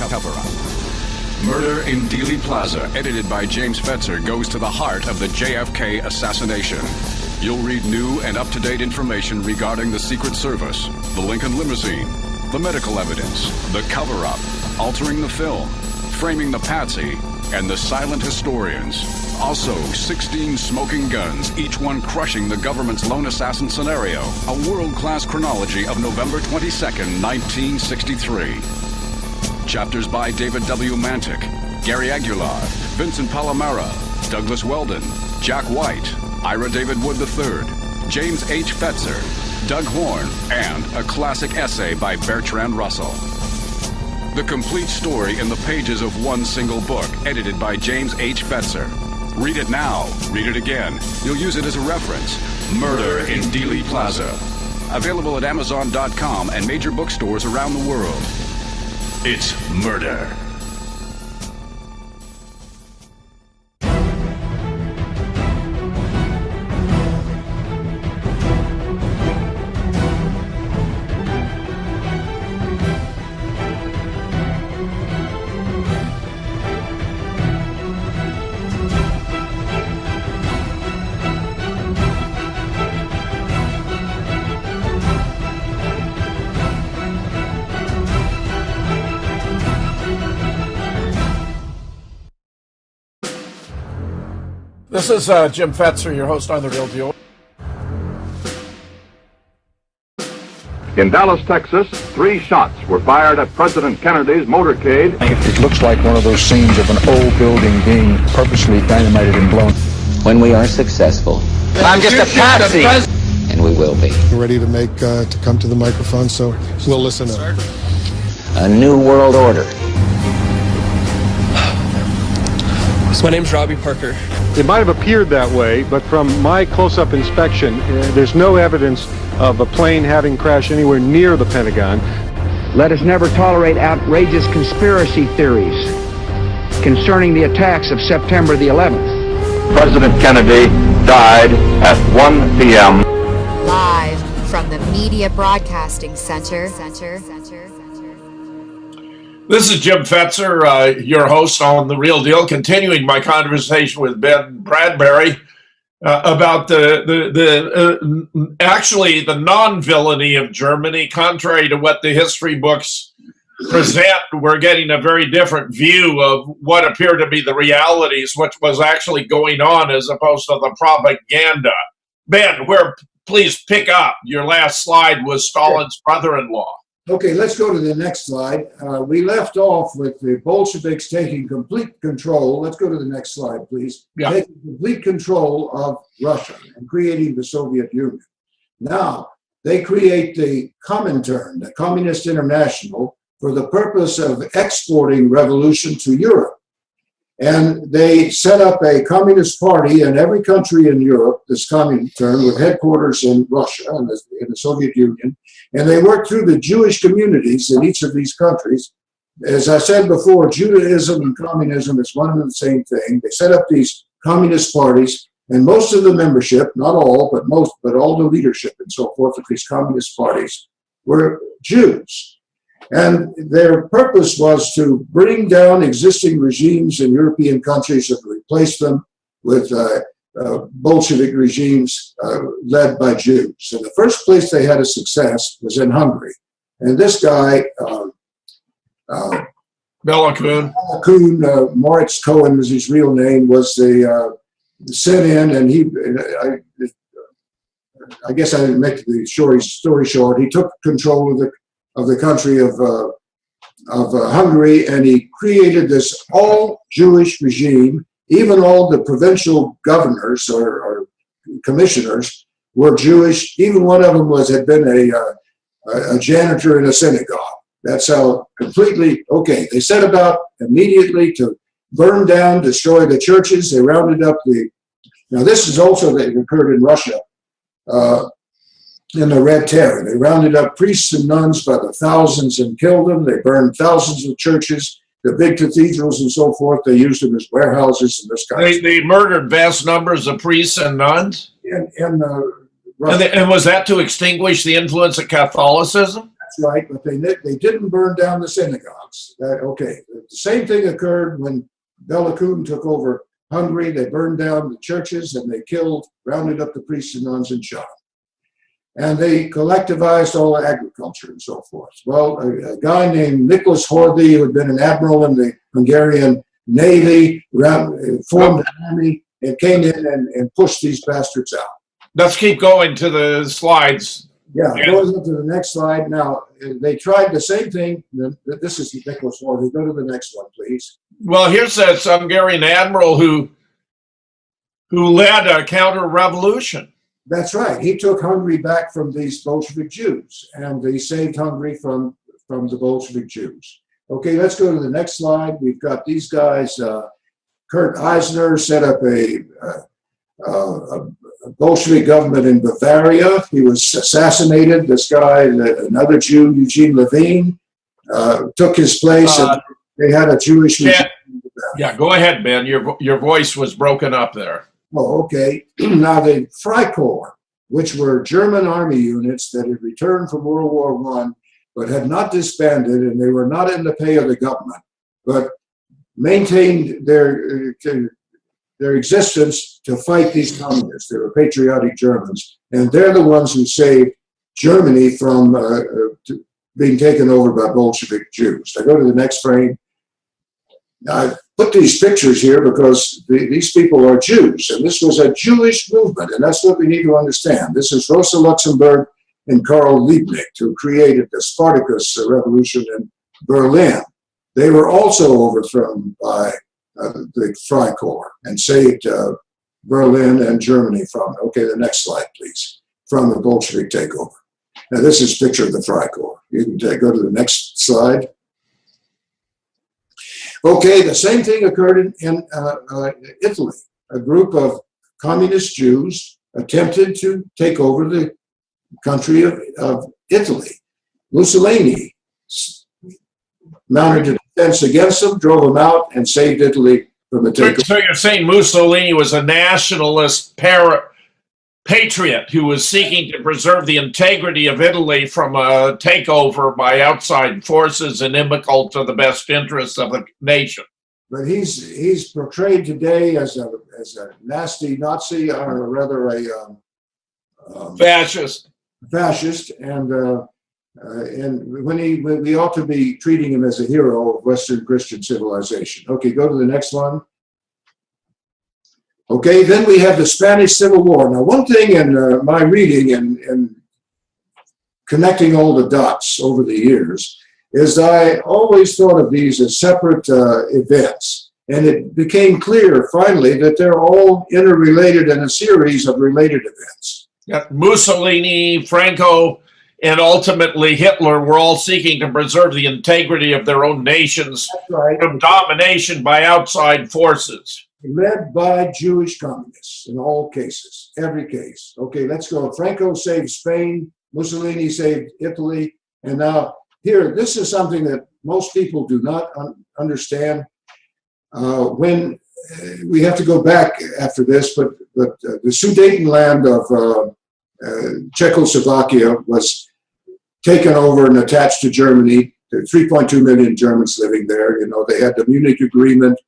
Murder in Dealey Plaza, edited by James Fetzer, goes to the heart of the JFK assassination. You'll read new and up-to-date information regarding the Secret Service, the Lincoln limousine, the medical evidence, the cover-up, altering the film, framing the patsy, and the silent historians. Also, 16 smoking guns, each one crushing the government's lone assassin scenario. A world-class chronology of November 22nd, 1963. Chapters by David W. Mantic, Gary Aguilar, Vincent Palomera, Douglas Weldon, Jack White, Ira David Wood III, James H. Fetzer, Doug Horn, and a classic essay by Bertrand Russell. The complete story in the pages of one single book, edited by James H. Fetzer. Read it now, read it again. You'll use it as a reference. Murder in Dealey Plaza. Available at Amazon.com and major bookstores around the world. It's murder. This is Jim Fetzer, your host on The Real Deal. In Dallas, Texas, 3 shots were fired at President Kennedy's motorcade. It looks like one of those scenes of an old building being purposely dynamited and blown. When we are successful, I'm just a patsy, and we will be. Ready to come to the microphone, so we'll listen up. A new world order. So my name's Robbie Parker. It might have appeared that way, but from my close-up inspection, there's no evidence of a plane having crashed anywhere near the Pentagon. Let us never tolerate outrageous conspiracy theories concerning the attacks of September the 11th. President Kennedy died at 1 p.m. Live from the Media Broadcasting Center. This is Jim Fetzer, your host on The Real Deal, continuing my conversation with Ben Bradbury about actually the non-villainy of Germany, contrary to what the history books present, we're getting a very different view of what appear to be the realities, what was actually going on, as opposed to the propaganda. Ben, please pick up. Your last slide was Stalin's brother-in-law. Okay, let's go to the next slide. We left off with the Bolsheviks taking complete control. Let's go to the next slide, please. Yeah. Taking complete control of Russia and creating the Soviet Union. Now, they create the Comintern, the Communist International, for the purpose of exporting revolution to Europe. And they set up a communist party in every country in Europe, this Comintern, with headquarters in Russia and in the Soviet Union. And they worked through the Jewish communities in each of these countries. As I said before, Judaism and communism is one and the same thing. They set up these communist parties, and most of the membership, not all, but all the leadership and so forth of these communist parties were Jews. And their purpose was to bring down existing regimes in European countries and replace them with Bolshevik regimes led by Jews. And the first place they had a success was in Hungary. And this guy, Bela Kun, Moritz Cohen was his real name, was the sent in, and I guess I didn't make the story short. He took control of the country of Hungary, and he created this all-Jewish regime. Even all the provincial governors or commissioners were Jewish. Even one of them had been a janitor in a synagogue. That's how completely, okay, they set about immediately to burn down, destroy the churches. They rounded up now this is also that occurred in Russia, in the Red Terror. They rounded up priests and nuns by the thousands and killed them. They burned thousands of churches, the big cathedrals and so forth. They used them as warehouses and this kind of stuff. They murdered vast numbers of priests and nuns? And was that to extinguish the influence of Catholicism? That's right, but they didn't burn down the synagogues. Okay, the same thing occurred when Bela Kun took over Hungary. They burned down the churches and they rounded up the priests and nuns and shot them. And they collectivized all agriculture and so forth. Well, a guy named Nicholas Horthy, who had been an admiral in the Hungarian Navy, formed an army and came in and pushed these bastards out. Let's keep going to the slides. Yeah, going into the next slide. Now, they tried the same thing. This is Nicholas Horthy. Go to the next one, please. Well, here's this Hungarian admiral who led a counter-revolution. That's right. He took Hungary back from these Bolshevik Jews, and he saved Hungary from the Bolshevik Jews. Okay, let's go to the next slide. We've got these guys. Kurt Eisner set up a Bolshevik government in Bavaria. He was assassinated. This guy, another Jew, Eugene Levine, took his place, and they had a Jewish. Yeah, go ahead, Ben. Your voice was broken up there. Oh, okay. Now the Freikorps, which were German army units that had returned from World War I, but had not disbanded, and they were not in the pay of the government, but maintained their existence to fight these communists. They were patriotic Germans, and they're the ones who saved Germany from being taken over by Bolshevik Jews. I go to the next frame. I put these pictures here because these people are Jews, and this was a Jewish movement, and that's what we need to understand. This is Rosa Luxemburg and Karl Liebknecht, who created the Spartacus Revolution in Berlin. They were also overthrown by the Freikorps and saved Berlin and Germany from, okay, the next slide, please, from the Bolshevik takeover. Now, this is a picture of the Freikorps. You can go to the next slide. Okay, the same thing occurred in Italy. A group of communist Jews attempted to take over the country of Italy. Mussolini mounted a defense against them, drove them out, and saved Italy from the takeover. So you're saying Mussolini was a nationalist patriot who was seeking to preserve the integrity of Italy from a takeover by outside forces inimical to the best interests of the nation. But he's portrayed today as a nasty Nazi, or rather a fascist. And And when we ought to be treating him as a hero of Western Christian civilization. Okay, go to the next one. Okay, then we have the Spanish Civil War. Now, one thing in my reading and connecting all the dots over the years is I always thought of these as separate events. And it became clear finally that they're all interrelated in a series of related events. Yeah, Mussolini, Franco, and ultimately Hitler were all seeking to preserve the integrity of their own nations from domination by outside forces. Led by Jewish communists in all cases, every case. Okay, let's go. Franco saved Spain, Mussolini saved Italy, and now here, this is something that most people do not understand. When we have to go back after this, but the Sudetenland of Czechoslovakia was taken over and attached to Germany. There are 3.2 million Germans living there. You know, they had the Munich Agreement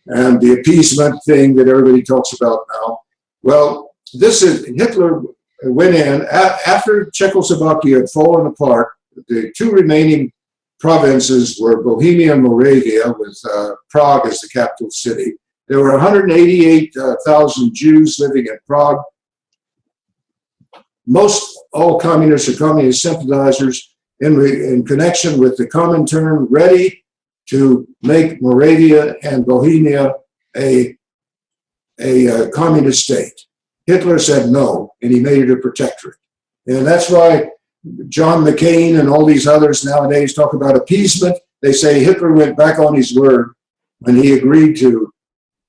and the appeasement thing that everybody talks about now. Well, Hitler went in after Czechoslovakia had fallen apart. The two remaining provinces were Bohemia and Moravia, with Prague as the capital city. There were 188,000 Jews living in Prague. Most all communists or communist sympathizers in connection with the Comintern, ready to make Moravia and Bohemia a communist state. Hitler said no, and he made it a protectorate. And that's why John McCain and all these others nowadays talk about appeasement. They say Hitler went back on his word when he agreed to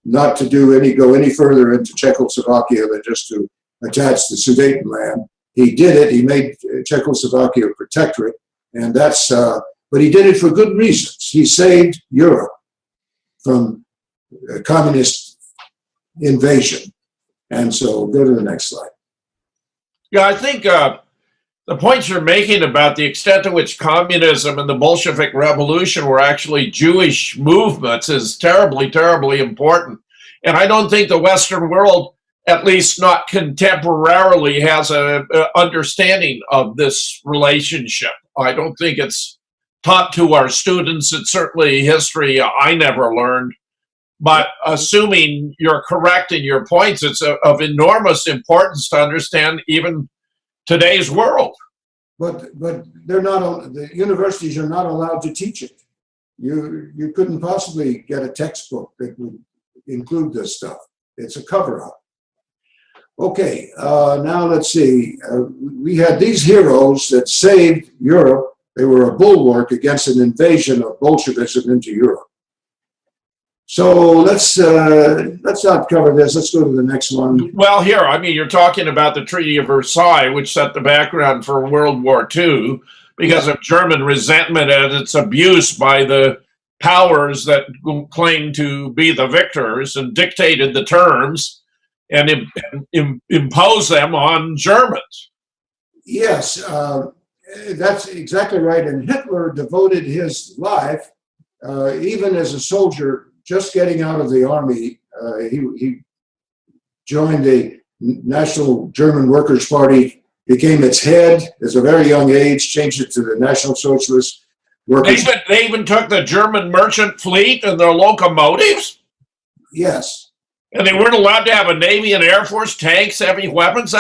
not to go any further into Czechoslovakia than just to attach the Sudetenland. He did it. He made Czechoslovakia a protectorate, and but he did it for good reasons. He saved Europe from communist invasion. And so, go to the next slide. Yeah, I think the points you're making about the extent to which communism and the Bolshevik Revolution were actually Jewish movements is terribly, terribly important. And I don't think the Western world, at least not contemporarily, has a understanding of this relationship. I don't think it's taught to our students. It's certainly history I never learned. But assuming you're correct in your points, it's of enormous importance to understand even today's world. But they're not. The universities are not allowed to teach it. You couldn't possibly get a textbook that would include this stuff. It's a cover-up. Okay, now let's see. We had these heroes that saved Europe. They were a bulwark against an invasion of Bolshevism into Europe. So let's not cover this. Let's go to the next one. Well, here, I mean, you're talking about the Treaty of Versailles, which set the background for World War II because of German resentment at its abuse by the powers that claimed to be the victors and dictated the terms and imposed them on Germans. Yes, that's exactly right. And Hitler devoted his life, even as a soldier, just getting out of the army. He joined the National German Workers' Party, became its head at a very young age, changed it to the National Socialist Workers. They even took the German merchant fleet and their locomotives? Yes. And they weren't allowed to have a Navy and Air Force, tanks, heavy weapons?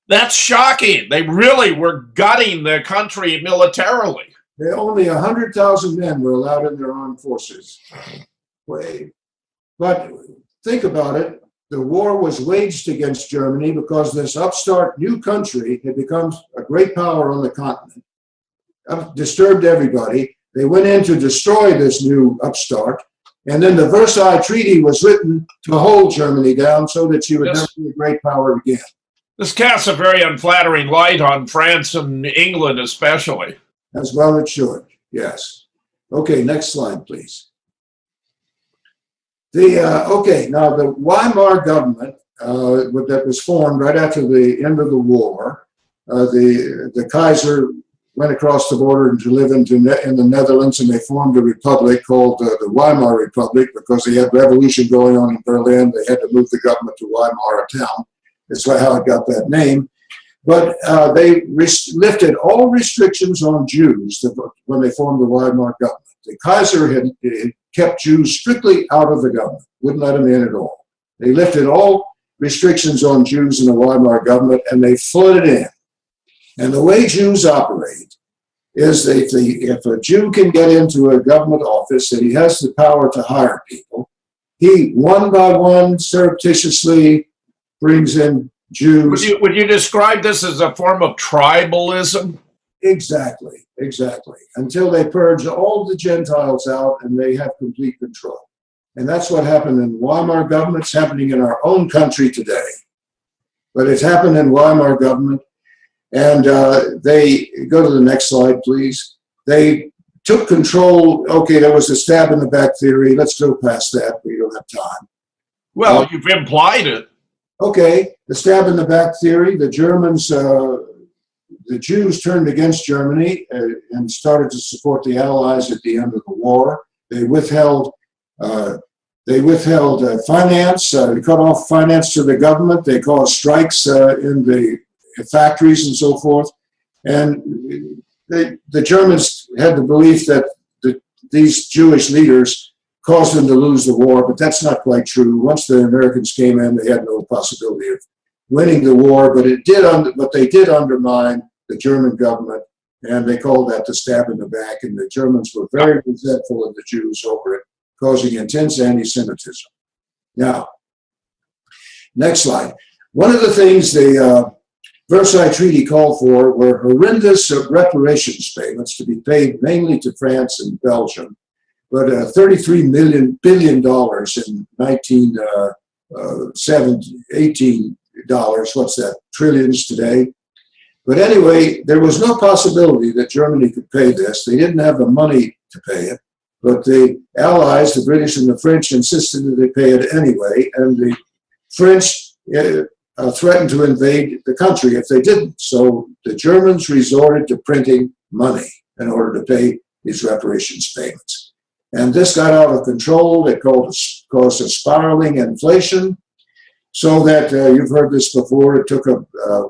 That's shocking. They really were gutting the country militarily. Only 100,000 men were allowed in their armed forces. But think about it. The war was waged against Germany because this upstart new country had become a great power on the continent. Disturbed everybody. They went in to destroy this new upstart. And then the Versailles Treaty was written to hold Germany down so that she would never be a great power again. This casts a very unflattering light on France and England especially. As well it should, yes. Okay, next slide, please. Okay, now the Weimar government that was formed right after the end of the war, the Kaiser went across the border to live in the Netherlands, and they formed a republic called the Weimar Republic because they had revolution going on in Berlin. They had to move the government to Weimar, a town. That's how it got that name. But they lifted all restrictions on Jews when they formed the Weimar government. The Kaiser had kept Jews strictly out of the government, wouldn't let them in at all. They lifted all restrictions on Jews in the Weimar government, and they flooded in. And the way Jews operate is that if a Jew can get into a government office and he has the power to hire people, he, one by one, surreptitiously brings in Jews. Would you describe this as a form of tribalism? Exactly. Until they purge all the Gentiles out and they have complete control. And that's what happened in Weimar government. It's happening in our own country today. But it's happened in Weimar government. And they, go to the next slide, please. They took control. Okay, there was a stab in the back theory. Let's go past that. We don't have time. Well, you've implied it. Okay, the stab in the back theory. The Germans, the Jews turned against Germany and started to support the Allies at the end of the war. They withheld finance. They cut off finance to the government. They caused strikes in the factories and so forth. And the Germans had the belief that these Jewish leaders caused them to lose the war, but that's not quite true. Once the Americans came in, they had no possibility of winning the war, but they did undermine the German government, and they called that the stab in the back, and the Germans were very resentful of the Jews over it, causing intense anti-Semitism. Now, next slide. One of the things the Versailles Treaty called for were horrendous reparations payments to be paid mainly to France and Belgium, but $33 billion in 18 dollars, what's that, trillions today. But anyway, there was no possibility that Germany could pay this. They didn't have the money to pay it, but the Allies, the British and the French, insisted that they pay it anyway, and the French threatened to invade the country if they didn't. So the Germans resorted to printing money in order to pay these reparations payments. And this got out of control. It caused a spiraling inflation, so that you've heard this before. It took a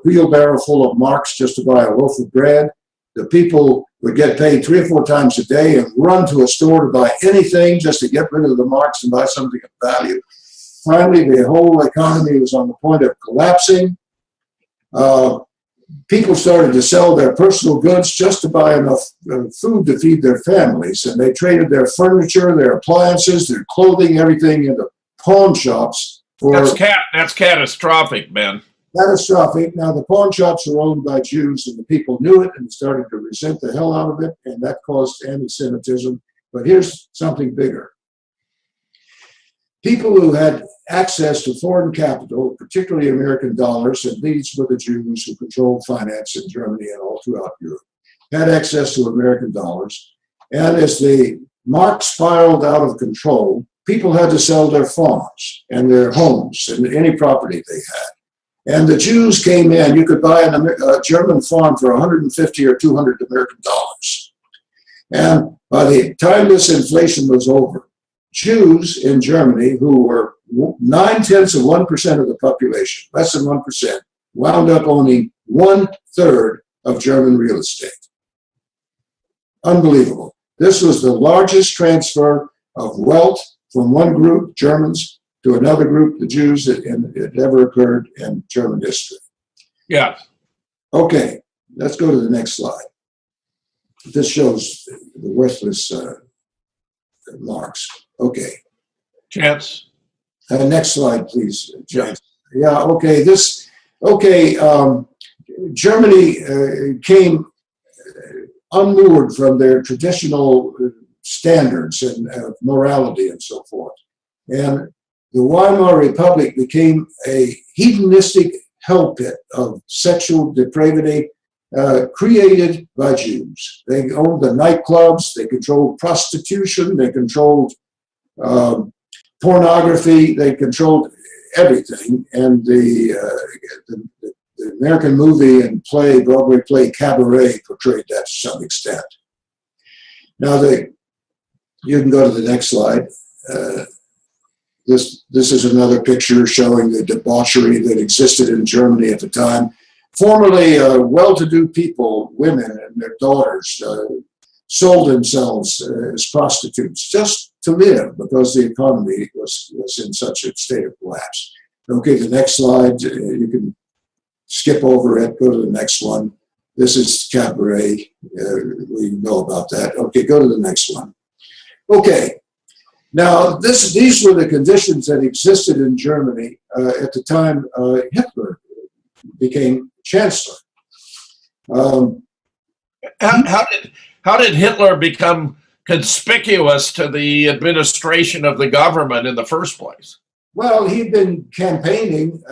wheelbarrow full of marks just to buy a loaf of bread. The people would get paid 3 or 4 times a day and run to a store to buy anything just to get rid of the marks and buy something of value. Finally, the whole economy was on the point of collapsing. People started to sell their personal goods just to buy enough food to feed their families, and they traded their furniture, their appliances, their clothing, everything into pawn shops. That's catastrophic, Ben. Catastrophic. Now, the pawn shops are owned by Jews, and the people knew it and started to resent the hell out of it, and that caused anti-Semitism. But here's something bigger. People who had access to foreign capital, particularly American dollars, and these were the Jews who controlled finance in Germany and all throughout Europe, had access to American dollars. And as the mark spiraled out of control, people had to sell their farms and their homes and any property they had. And the Jews came in. You could buy a German farm for 150 or 200 American dollars. And by the time this inflation was over, Jews in Germany, who were 0.9% of the population, less than 1%, wound up owning 1/3 of German real estate. Unbelievable. This was the largest transfer of wealth from one group, Germans, to another group, the Jews, that it ever occurred in German history. Yeah. Okay, let's go to the next slide. This shows the worthless marks. Okay. Chance. Next slide, please, Chance. Yeah. Okay. Germany came unmoored from their traditional standards and morality and so forth. And the Weimar Republic became a hedonistic hell pit of sexual depravity created by Jews. They owned the nightclubs, they controlled prostitution, they controlled pornography, they controlled everything. And the American movie and play, Broadway play Cabaret, portrayed that to some extent. Now, you can go to the next slide. This is another picture showing the debauchery that existed in Germany at the time. Formerly well-to-do people, women and their daughters, sold themselves as prostitutes just to live because the economy was in such a state of collapse. Okay, the next slide, you can skip over it, go to the next one. This is Cabaret. We know about that. Okay, go to the next one. Okay, now these were the conditions that existed in Germany at the time Hitler became chancellor. How did Hitler become conspicuous to the administration of the government in the first place? Well, he'd been campaigning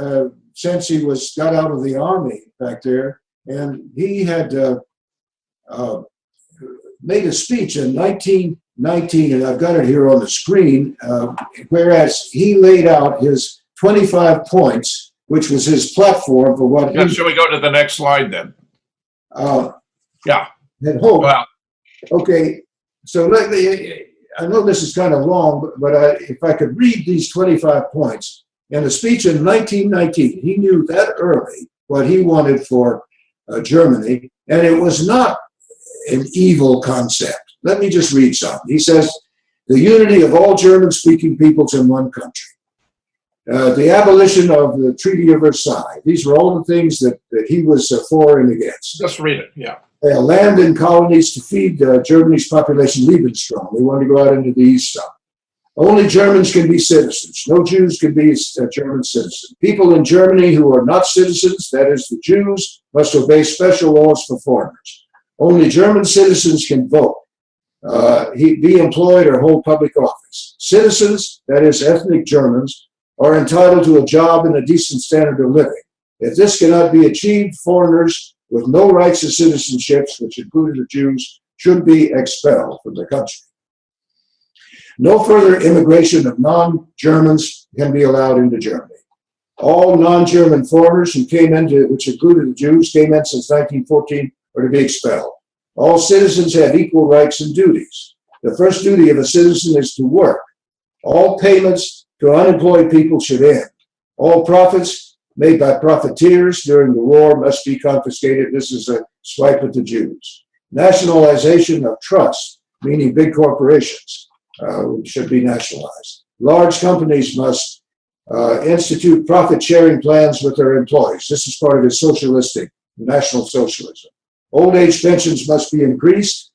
since he got out of the army back there, and he had made a speech in 1919, and I've got it here on the screen, whereas he laid out his 25 points, which was his platform for what he... Shall we go to the next slide then? Yeah. Had hoped. Wow. Okay, so I know this is kind of long, but if I could read these 25 points. In a speech in 1919, he knew that early what he wanted for Germany, and it was not an evil concept. Let me just read some. He says, the unity of all German-speaking peoples in one country. The abolition of the Treaty of Versailles. These were all the things that he was for and against. Just read it, yeah. Land and colonies to feed Germany's population Lebensraum. They wanted to go out into the East Zone. Only Germans can be citizens. No Jews can be a German citizen. People in Germany who are not citizens, that is the Jews, must obey special laws for foreigners. Only German citizens can vote, be employed or hold public office. Citizens, that is ethnic Germans, are entitled to a job and a decent standard of living. If this cannot be achieved, foreigners with no rights to citizenships, which included the Jews, should be expelled from the country. No further immigration of non-Germans can be allowed into Germany. All non-German foreigners who came into, which included the Jews, came in since 1914, are to be expelled. All citizens have equal rights and duties. The first duty of a citizen is to work. All payments to unemployed people should end. All profits made by profiteers during the war must be confiscated. This is a swipe at the Jews. Nationalization of trust, meaning big corporations, should be nationalized. Large companies must institute profit-sharing plans with their employees. This is part of his socialistic, national socialism. Old age pensions must be increased.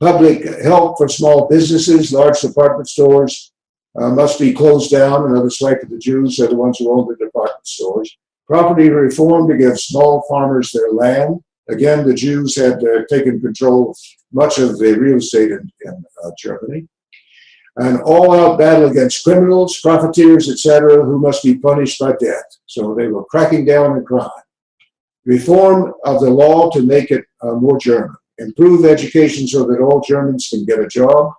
Public help for small businesses, large department stores must be closed down. Another swipe at the Jews are the ones who own the department stores. Property reform to give small farmers their land. Again, the Jews had taken control of much of the real estate in Germany. An all-out battle against criminals, profiteers, etc., who must be punished by death. So they were cracking down on crime. Reform of the law to make it more German. Improve education so that all Germans can get a job.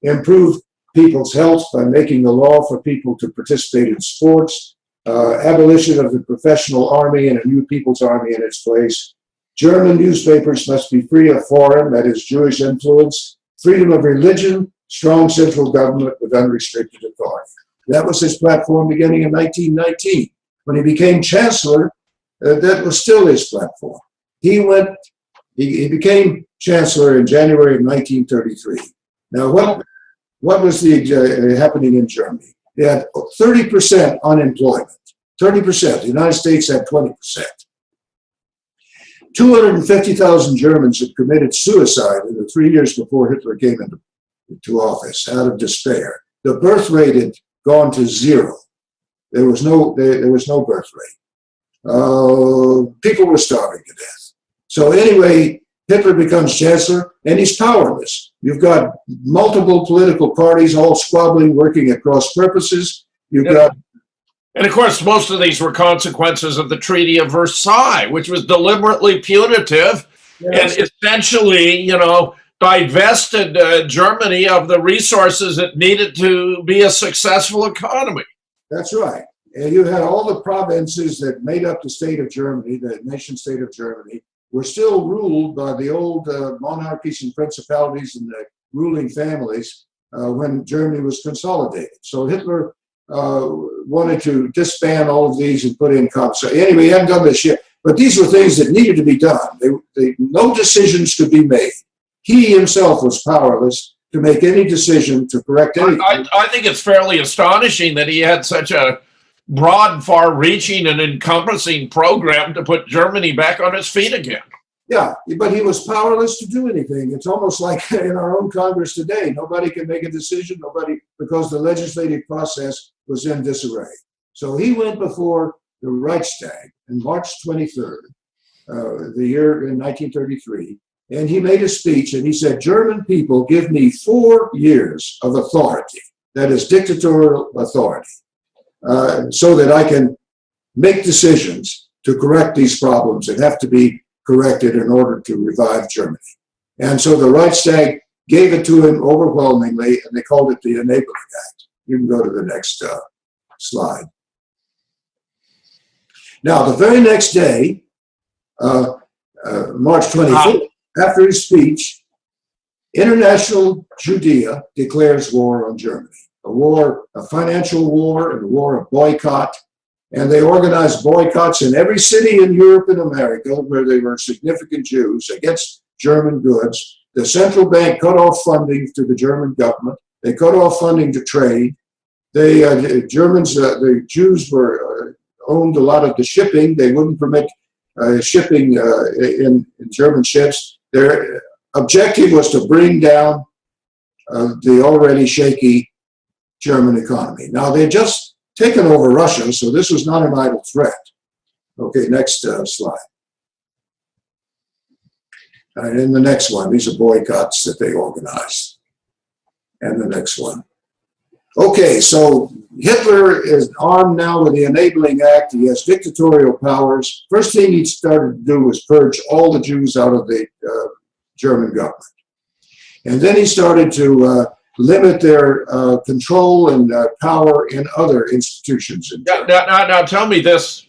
Improve people's health by making the law for people to participate in sports. Abolition of the professional army and a new people's army in its place. German newspapers must be free of foreign, that is Jewish influence. Freedom of religion. Strong central government with unrestricted authority. That was his platform beginning in 1919. When he became chancellor, that was still his platform. He became chancellor in January of 1933. Now, what was happening in Germany? They had 30% unemployment. 30%. The United States had 20%. 250,000 Germans had committed suicide in the 3 years before Hitler came into office out of despair. The birth rate had gone to zero. There was no birth rate. People were starving to death. So anyway, Hitler becomes chancellor and he's powerless. You've got multiple political parties all squabbling, working at cross purposes. And of course, most of these were consequences of the Treaty of Versailles, which was deliberately punitive and essentially, divested Germany of the resources it needed to be a successful economy. That's right. And you had all the provinces that made up the state of Germany, the nation state of Germany, were still ruled by the old monarchies and principalities and the ruling families when Germany was consolidated. So Hitler wanted to disband all of these and put in Anyway, he hadn't done this yet. But these were things that needed to be done. No decisions could be made. He himself was powerless to make any decision to correct anything. I think it's fairly astonishing that he had such a broad, far-reaching, and encompassing program to put Germany back on its feet again. Yeah, but he was powerless to do anything. It's almost like in our own Congress today. Nobody can make a decision, because the legislative process was in disarray. So he went before the Reichstag on March 23rd, the year in 1933, and he made a speech and he said, "German people, give me 4 years of authority, that is dictatorial authority, so that I can make decisions to correct these problems that have to be corrected in order to revive Germany." And so the Reichstag gave it to him overwhelmingly, and they called it the Enabling Act. You can go to the next slide. Now, the very next day, March 25th, after his speech, international Judea declares war on Germany. A financial war, and a war of boycott. And they organized boycotts in every city in Europe and America where there were significant Jews against German goods. The central bank cut off funding to the German government. They cut off funding to trade. The Jews owned a lot of the shipping. They wouldn't permit shipping in German ships. Their objective was to bring down the already shaky German economy. Now, they just taken over Russia, so this was not an idle threat. Okay, next slide. And in the next one, these are boycotts that they organized. And the next one. Okay, so Hitler is armed now with the Enabling Act. He has dictatorial powers. First thing he started to do was purge all the Jews out of the German government. And then he started to limit their control and power in other institutions. Now, tell me this,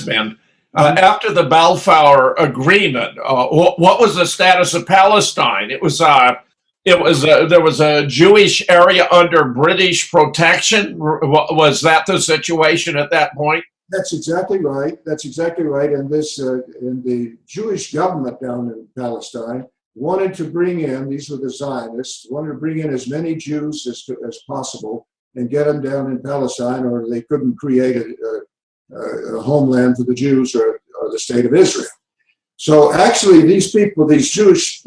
man. After the Balfour Agreement, what was the status of Palestine? There was a Jewish area under British protection. Was that the situation at that point? That's exactly right. And the Jewish government down in Palestine wanted to bring in, these were the Zionists, wanted to bring in as many Jews as possible and get them down in Palestine, or they couldn't create a homeland for the Jews or the state of Israel. So actually these Jewish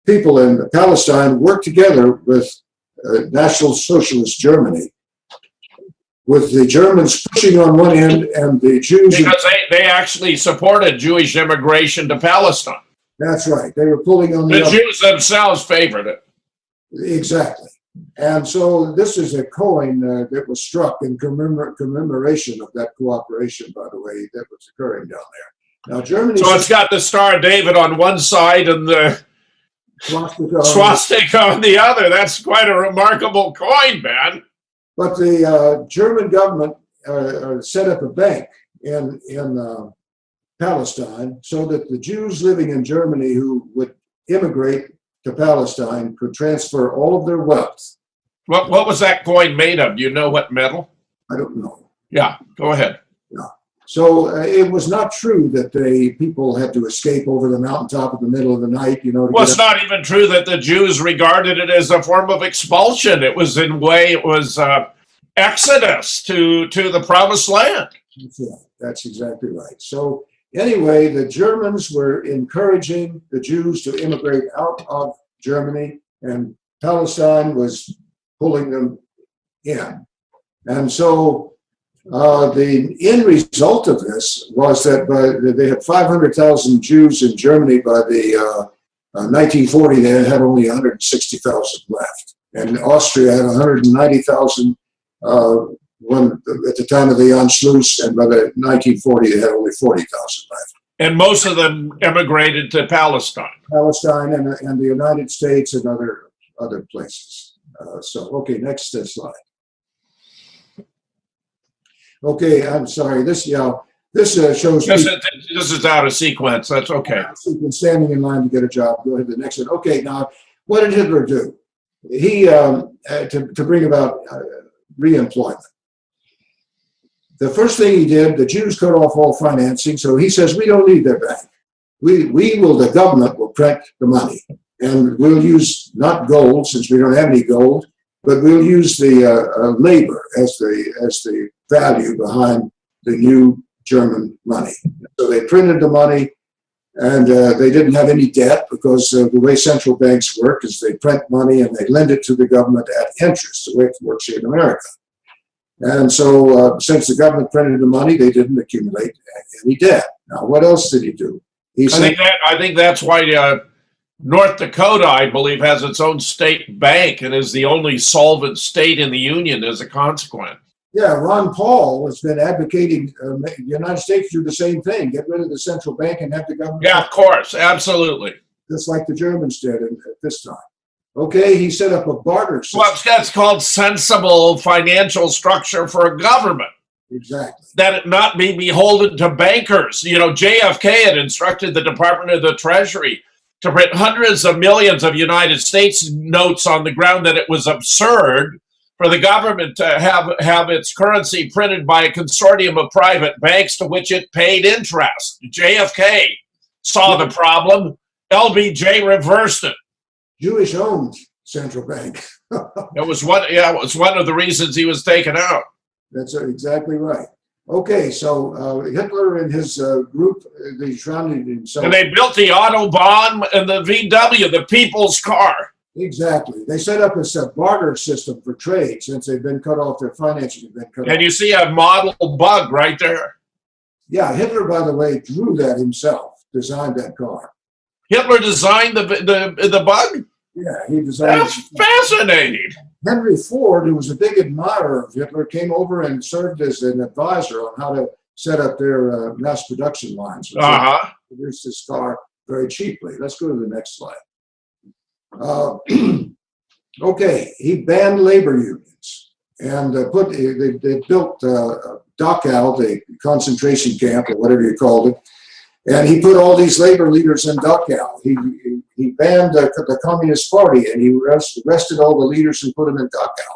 people in Palestine worked together with National Socialist Germany, with the Germans pushing on one end and the Jews... Because they actually supported Jewish immigration to Palestine. That's right. They were pulling on the Jews themselves favored it. Exactly. And so this is a coin that was struck in commemoration of that cooperation, by the way, that was occurring down there. Now, Germany... So it's got the Star of David on one side and the swastika on the other. That's quite a remarkable coin, man. But the German government set up a bank in Palestine so that the Jews living in Germany who would immigrate to Palestine could transfer all of their wealth. What was that coin made of? Do you know what metal? I don't know. Yeah, go ahead. Yeah. So it was not true that people had to escape over the mountaintop in the middle of the night, Well, it's not even true that the Jews regarded it as a form of expulsion. It was exodus to the promised land. That's exactly right. So anyway, the Germans were encouraging the Jews to immigrate out of Germany, and Palestine was pulling them in. And so the end result of this was that they had 500,000 Jews in Germany. By the 1940, they had only 160,000 left. And Austria had 190,000 at the time of the Anschluss, and by the 1940, they had only 40,000 left. And most of them emigrated to Palestine. Palestine and the United States and other places. Okay, next slide. Okay, I'm sorry. This shows. This is out of sequence. That's okay. Standing in line to get a job. Go ahead to the next one. Okay, now what did Hitler do? He to bring about reemployment. the first thing he did, the Jews cut off all financing, so he says, we don't need their bank. The government will print the money, and we'll use not gold, since we don't have any gold, but we'll use the labor as the value behind the new German money. So they printed the money, and they didn't have any debt, because the way central banks work is they print money and they lend it to the government at interest, the way it works here in America. And so since the government printed the money, they didn't accumulate any debt. Now, what else did he do? I think that's why North Dakota, I believe, has its own state bank and is the only solvent state in the union as a consequence. Yeah, Ron Paul has been advocating the United States do the same thing, get rid of the central bank and have the government. Yeah, of course, absolutely. Just like the Germans did at this time. Okay, he set up a barter system. Well, that's called sensible financial structure for a government. Exactly. That it not be beholden to bankers. You know, JFK had instructed the Department of the Treasury to print hundreds of millions of United States notes on the ground that it was absurd for the government to have its currency printed by a consortium of private banks to which it paid interest. JFK saw the problem. LBJ reversed it. Jewish-owned central bank. It was one of the reasons he was taken out. That's exactly right. Okay, so Hitler and his group, they surrounded himself. And they built the Autobahn and the VW, the people's car. Exactly. They set up a barter system for trade since they've been cut off, their financing had been cut off. And you see a model bug right there. Yeah, Hitler, by the way, drew that himself, designed that car. Hitler designed the bug? Yeah, he designed That's fascinating. Henry Ford, who was a big admirer of Hitler, came over and served as an advisor on how to set up their mass production lines. Produced this car very cheaply. Let's go to the next slide. Okay, he banned labor unions and they built Dachau, the concentration camp or whatever you called it, and he put all these labor leaders in Dachau. He banned the Communist Party, and he arrested all the leaders and put them in Dachau.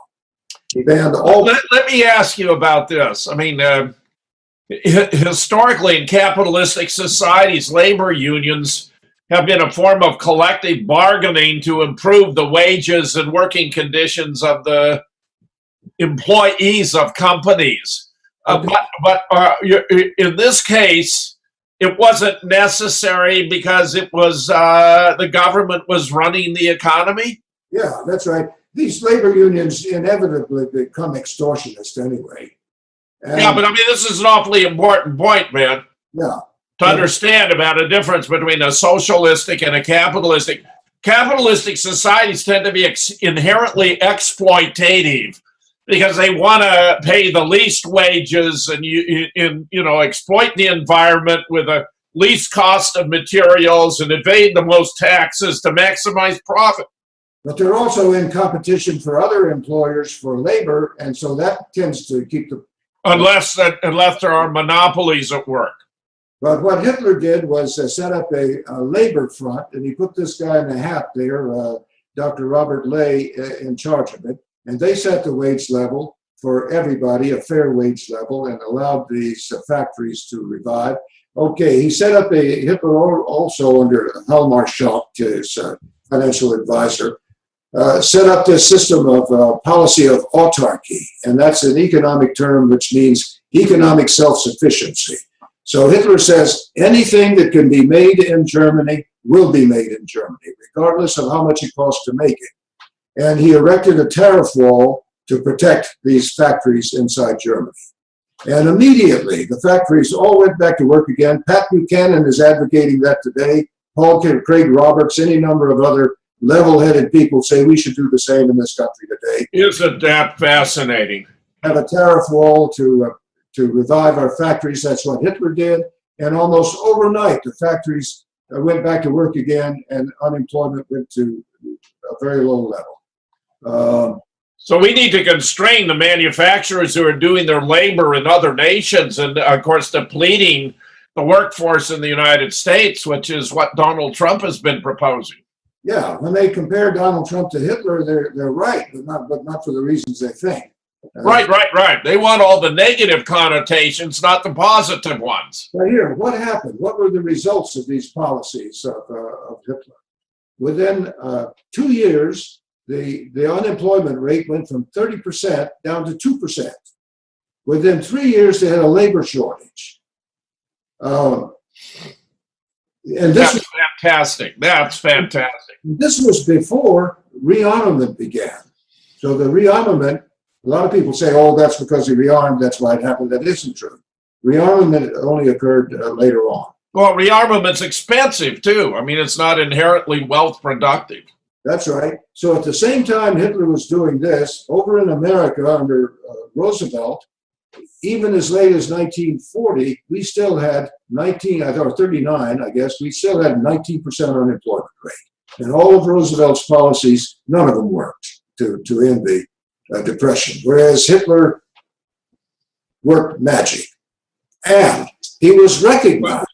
He banned all. Let me ask you about this. I mean, historically in capitalistic societies, labor unions have been a form of collective bargaining to improve the wages and working conditions of the employees of companies. But in this case, it wasn't necessary because it was the government was running the economy? Yeah, that's right. These labor unions inevitably become extortionist anyway. Yeah, but I mean, this is an awfully important point, man. Yeah. To understand about a difference between a socialistic and a capitalistic. Capitalistic societies tend to be inherently exploitative because they want to pay the least wages and exploit the environment with a least cost of materials and evade the most taxes to maximize profit. But they're also in competition for other employers for labor, and so that tends to keep the unless there are monopolies at work. But what Hitler did was set up a labor front, and he put this guy in a hat there, Dr. Robert Ley, in charge of it. And they set the wage level for everybody, a fair wage level, and allowed these factories to revive. Okay, he set up Hitler also under Hjalmar his financial advisor, set up this system of policy of autarky. And that's an economic term which means economic self-sufficiency. So Hitler says anything that can be made in Germany will be made in Germany, regardless of how much it costs to make it. And he erected a tariff wall to protect these factories inside Germany. And immediately, the factories all went back to work again. Pat Buchanan is advocating that today. Paul Craig Roberts, any number of other level-headed people say we should do the same in this country today. Isn't that fascinating? Have a tariff wall to revive our factories. That's what Hitler did. And almost overnight, the factories went back to work again, and unemployment went to a very low level. So we need to constrain the manufacturers who are doing their labor in other nations and, of course, depleting the workforce in the United States, which is what Donald Trump has been proposing. Yeah, when they compare Donald Trump to Hitler, they're right, but not for the reasons they think. Right. They want all the negative connotations, not the positive ones. But here, what happened? What were the results of these policies of Hitler? Within 2 years, the unemployment rate went from 30% down to 2%. Within 3 years, they had a labor shortage. And That's fantastic. That's fantastic. This was before rearmament began. So the rearmament, a lot of people say, oh, that's because he rearmed, that's why it happened. That isn't true. Rearmament only occurred later on. Well, rearmament's expensive too. I mean, it's not inherently wealth productive. That's right. So at the same time Hitler was doing this, over in America under Roosevelt, even as late as 1940, we still had 39, I guess, we still had 19% unemployment rate. And all of Roosevelt's policies, none of them worked to end the Depression, whereas Hitler worked magic. And he was recognized.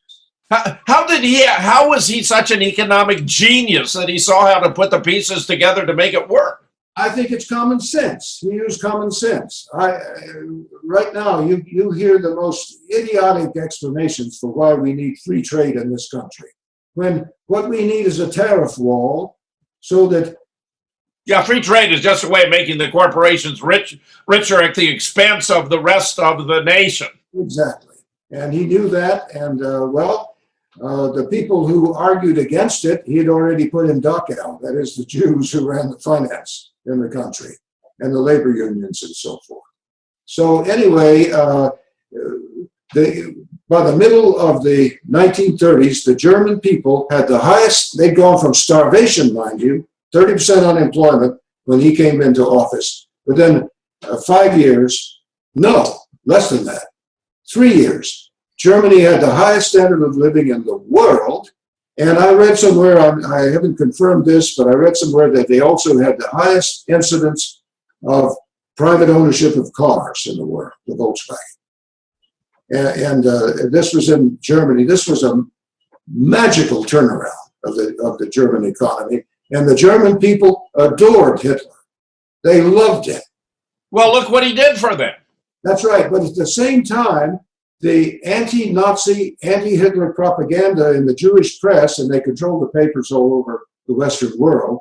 How was he such an economic genius that he saw how to put the pieces together to make it work? I think it's common sense. He used common sense. Right now, you hear the most idiotic explanations for why we need free trade in this country, when what we need is a tariff wall so that... Yeah, free trade is just a way of making the corporations richer at the expense of the rest of the nation. Exactly. And he knew that, and the people who argued against it, he had already put in Dachau, that is the Jews who ran the finance in the country, and the labor unions and so forth. So anyway, by the middle of the 1930s, the German people had the highest, they'd gone from starvation, mind you, 30% unemployment when he came into office. Within 5 years, no, less than that, 3 years, Germany had the highest standard of living in the world. And I read somewhere, I haven't confirmed this, but I read somewhere that they also had the highest incidence of private ownership of cars in the world, the Volkswagen. And this was in Germany. This was a magical turnaround of the German economy. And the German people adored Hitler. They loved him. Well, look what he did for them. That's right. But at the same time, the anti-Nazi, anti-Hitler propaganda in the Jewish press, and they controlled the papers all over the Western world,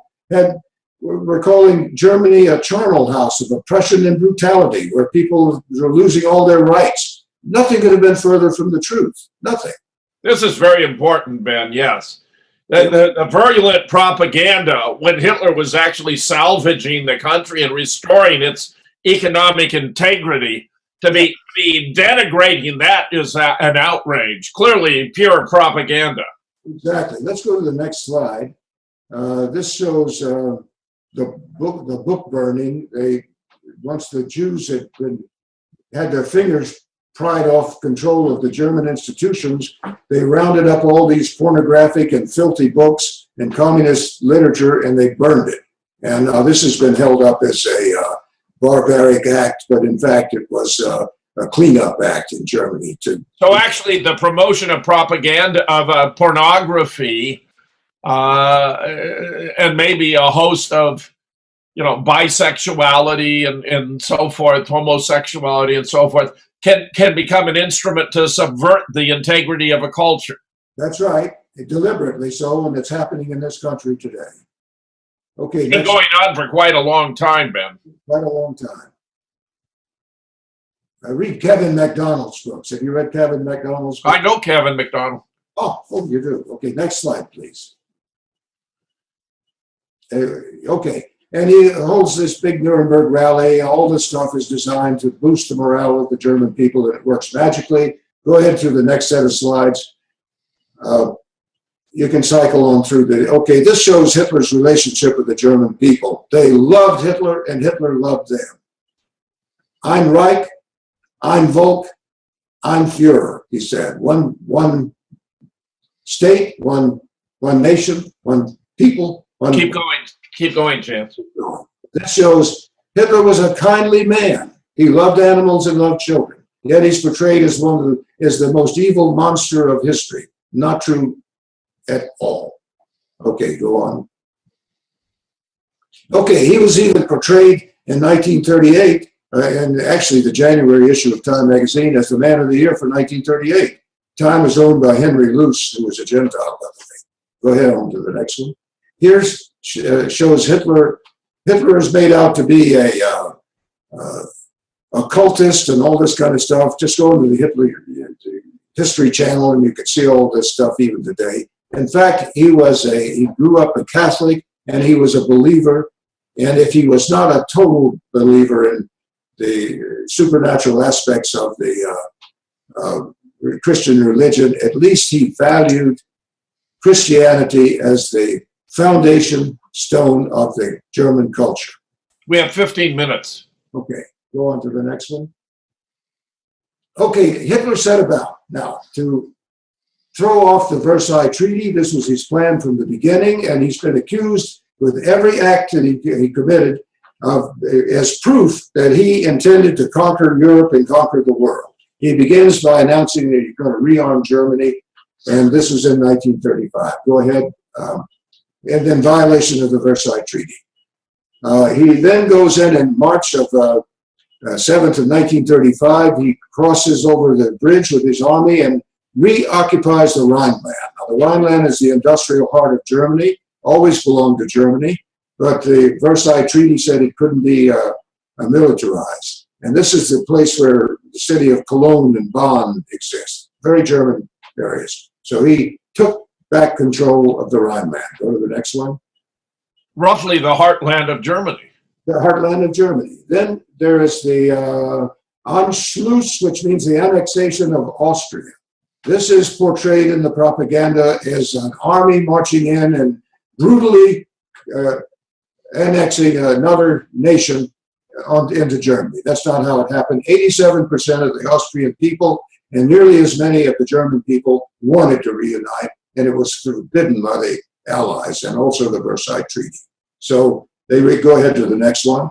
were calling Germany a charnel house of oppression and brutality, where people were losing all their rights. Nothing could have been further from the truth. Nothing. This is very important, Ben, yes. The virulent propaganda, when Hitler was actually salvaging the country and restoring its economic integrity, to be denigrating that is an outrage. Clearly, pure propaganda. Exactly. Let's go to the next slide. This shows the book burning. Once the Jews had their fingers pried off control of the German institutions, they rounded up all these pornographic and filthy books and communist literature, and they burned it. And this has been held up as a barbaric act, but in fact it was a cleanup act in Germany. So actually the promotion of propaganda of pornography and maybe a host of, bisexuality and so forth, homosexuality and so forth, can become an instrument to subvert the integrity of a culture. That's right, deliberately so, and it's happening in this country today. Okay, it's been going on for quite a long time, Ben. Quite a long time. I read Kevin MacDonald's books. Have you read Kevin MacDonald's books? I know Kevin MacDonald. Oh, you do. Okay, next slide, please. Okay, and he holds this big Nuremberg rally. All this stuff is designed to boost the morale of the German people, and it works magically. Go ahead to the next set of slides. You can cycle on through okay, this shows Hitler's relationship with the German people. They loved Hitler, and Hitler loved them. Ein Reich, ein Volk, ein Führer, he said. One state, one nation, one people. Keep going, Chance. This shows Hitler was a kindly man. He loved animals and loved children. Yet he's portrayed as as the most evil monster of history. Not true at all. Okay, go on. Okay, he was even portrayed in 1938 and actually the January issue of Time magazine as the Man of the Year for 1938. Time is owned by Henry Luce, who was a Gentile, by the way. Go ahead on to the next one. Here's shows Hitler. Hitler is made out to be a cultist and all this kind of stuff. Just go into the Hitler History Channel and you can see all this stuff even today. In fact, he grew up a Catholic and he was a believer. And if he was not a total believer in the supernatural aspects of the Christian religion, at least he valued Christianity as the foundation stone of the German culture. We have 15 minutes. Okay, go on to the next one. Okay, Hitler set about now to throw off the Versailles Treaty. This was his plan from the beginning, and he's been accused with every act that he committed of as proof that he intended to conquer Europe and conquer the world. He begins by announcing that he's going to rearm Germany, and this was in 1935. Go ahead. And then violation of the Versailles Treaty. He then goes in March of 7th of 1935. He crosses over the bridge with his army and reoccupies the Rhineland. Now, the Rhineland is the industrial heart of Germany, always belonged to Germany, but the Versailles Treaty said it couldn't be militarized. And this is the place where the city of Cologne and Bonn exist, very German areas. So he took back control of the Rhineland. Go to the next one. Roughly the heartland of Germany. The heartland of Germany. Then there is the Anschluss, which means the annexation of Austria. This is portrayed in the propaganda as an army marching in and brutally annexing another nation into Germany. That's not how it happened. 87% of the Austrian people and nearly as many of the German people wanted to reunite, and it was forbidden by the Allies and also the Versailles Treaty. So they go ahead to the next one.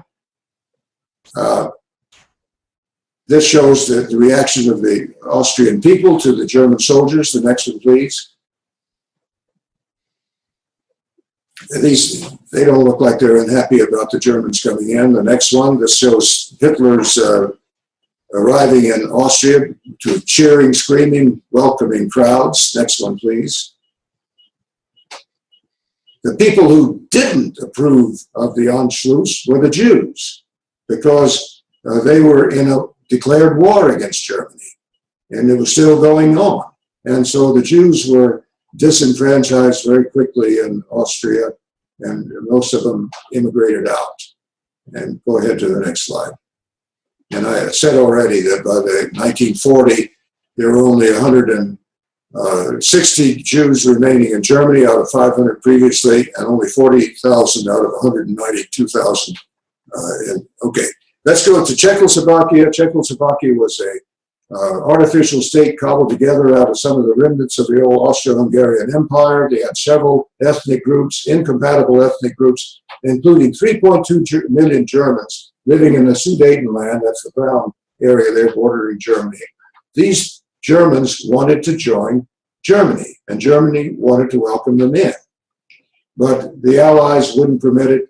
This shows the reaction of the Austrian people to the German soldiers. The next one, please. They don't look like they're unhappy about the Germans coming in. The next one, this shows Hitler's arriving in Austria to cheering, screaming, welcoming crowds. Next one, please. The people who didn't approve of the Anschluss were the Jews, because they were in a declared war against Germany, and it was still going on. And so the Jews were disenfranchised very quickly in Austria, and most of them immigrated out. And go ahead to the next slide. And I said already that by the 1940, there were only 160 Jews remaining in Germany out of 500 previously, and only 40,000 out of 192,000. Okay, let's go to Czechoslovakia. Czechoslovakia was a artificial state cobbled together out of some of the remnants of the old Austro-Hungarian Empire. They had several ethnic groups, incompatible ethnic groups, including 3.2 million Germans living in the Sudetenland, that's the brown area there bordering Germany. These Germans wanted to join Germany, and Germany wanted to welcome them in. But the Allies wouldn't permit it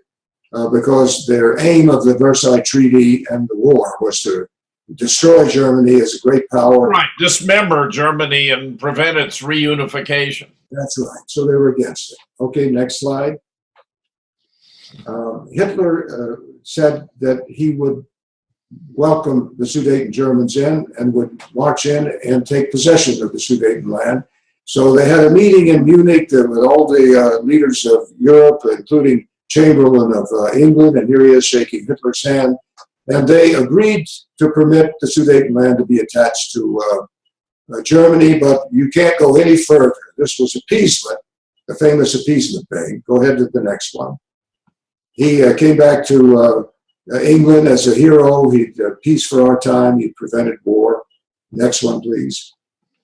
because their aim of the Versailles Treaty and the war was to destroy Germany as a great power. Right, dismember Germany and prevent its reunification. That's right, so they were against it. Okay, next slide. Hitler said that he would welcome the Sudeten Germans in and would march in and take possession of the Sudetenland. So they had a meeting in Munich with all the leaders of Europe, including Chamberlain of England, and here he is shaking Hitler's hand. And they agreed to permit the Sudetenland to be attached to Germany, but you can't go any further. This was appeasement, the famous appeasement thing. Go ahead to the next one. He came back to England as a hero. He did peace for our time. He prevented war. Next one, please.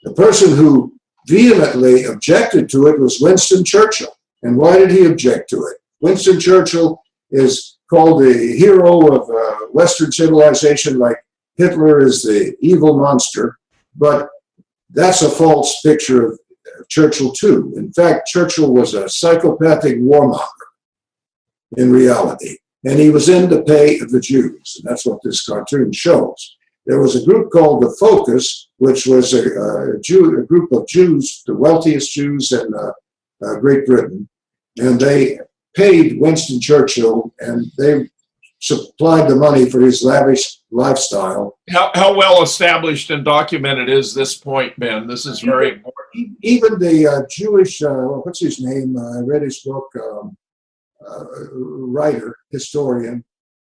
The person who vehemently objected to it was Winston Churchill. And why did he object to it? Winston Churchill is called the hero of Western civilization, like Hitler is the evil monster, but that's a false picture of Churchill too. In fact, Churchill was a psychopathic warmonger in reality. and he was in the pay of the Jews. And that's what this cartoon shows. There was a group called the Focus, which was a group of Jews, the wealthiest Jews in Great Britain, and they paid Winston Churchill, and they supplied the money for his lavish lifestyle. How well established and documented is this point, Ben? This is very important. Even the Jewish, what's his name? I read his book, writer, historian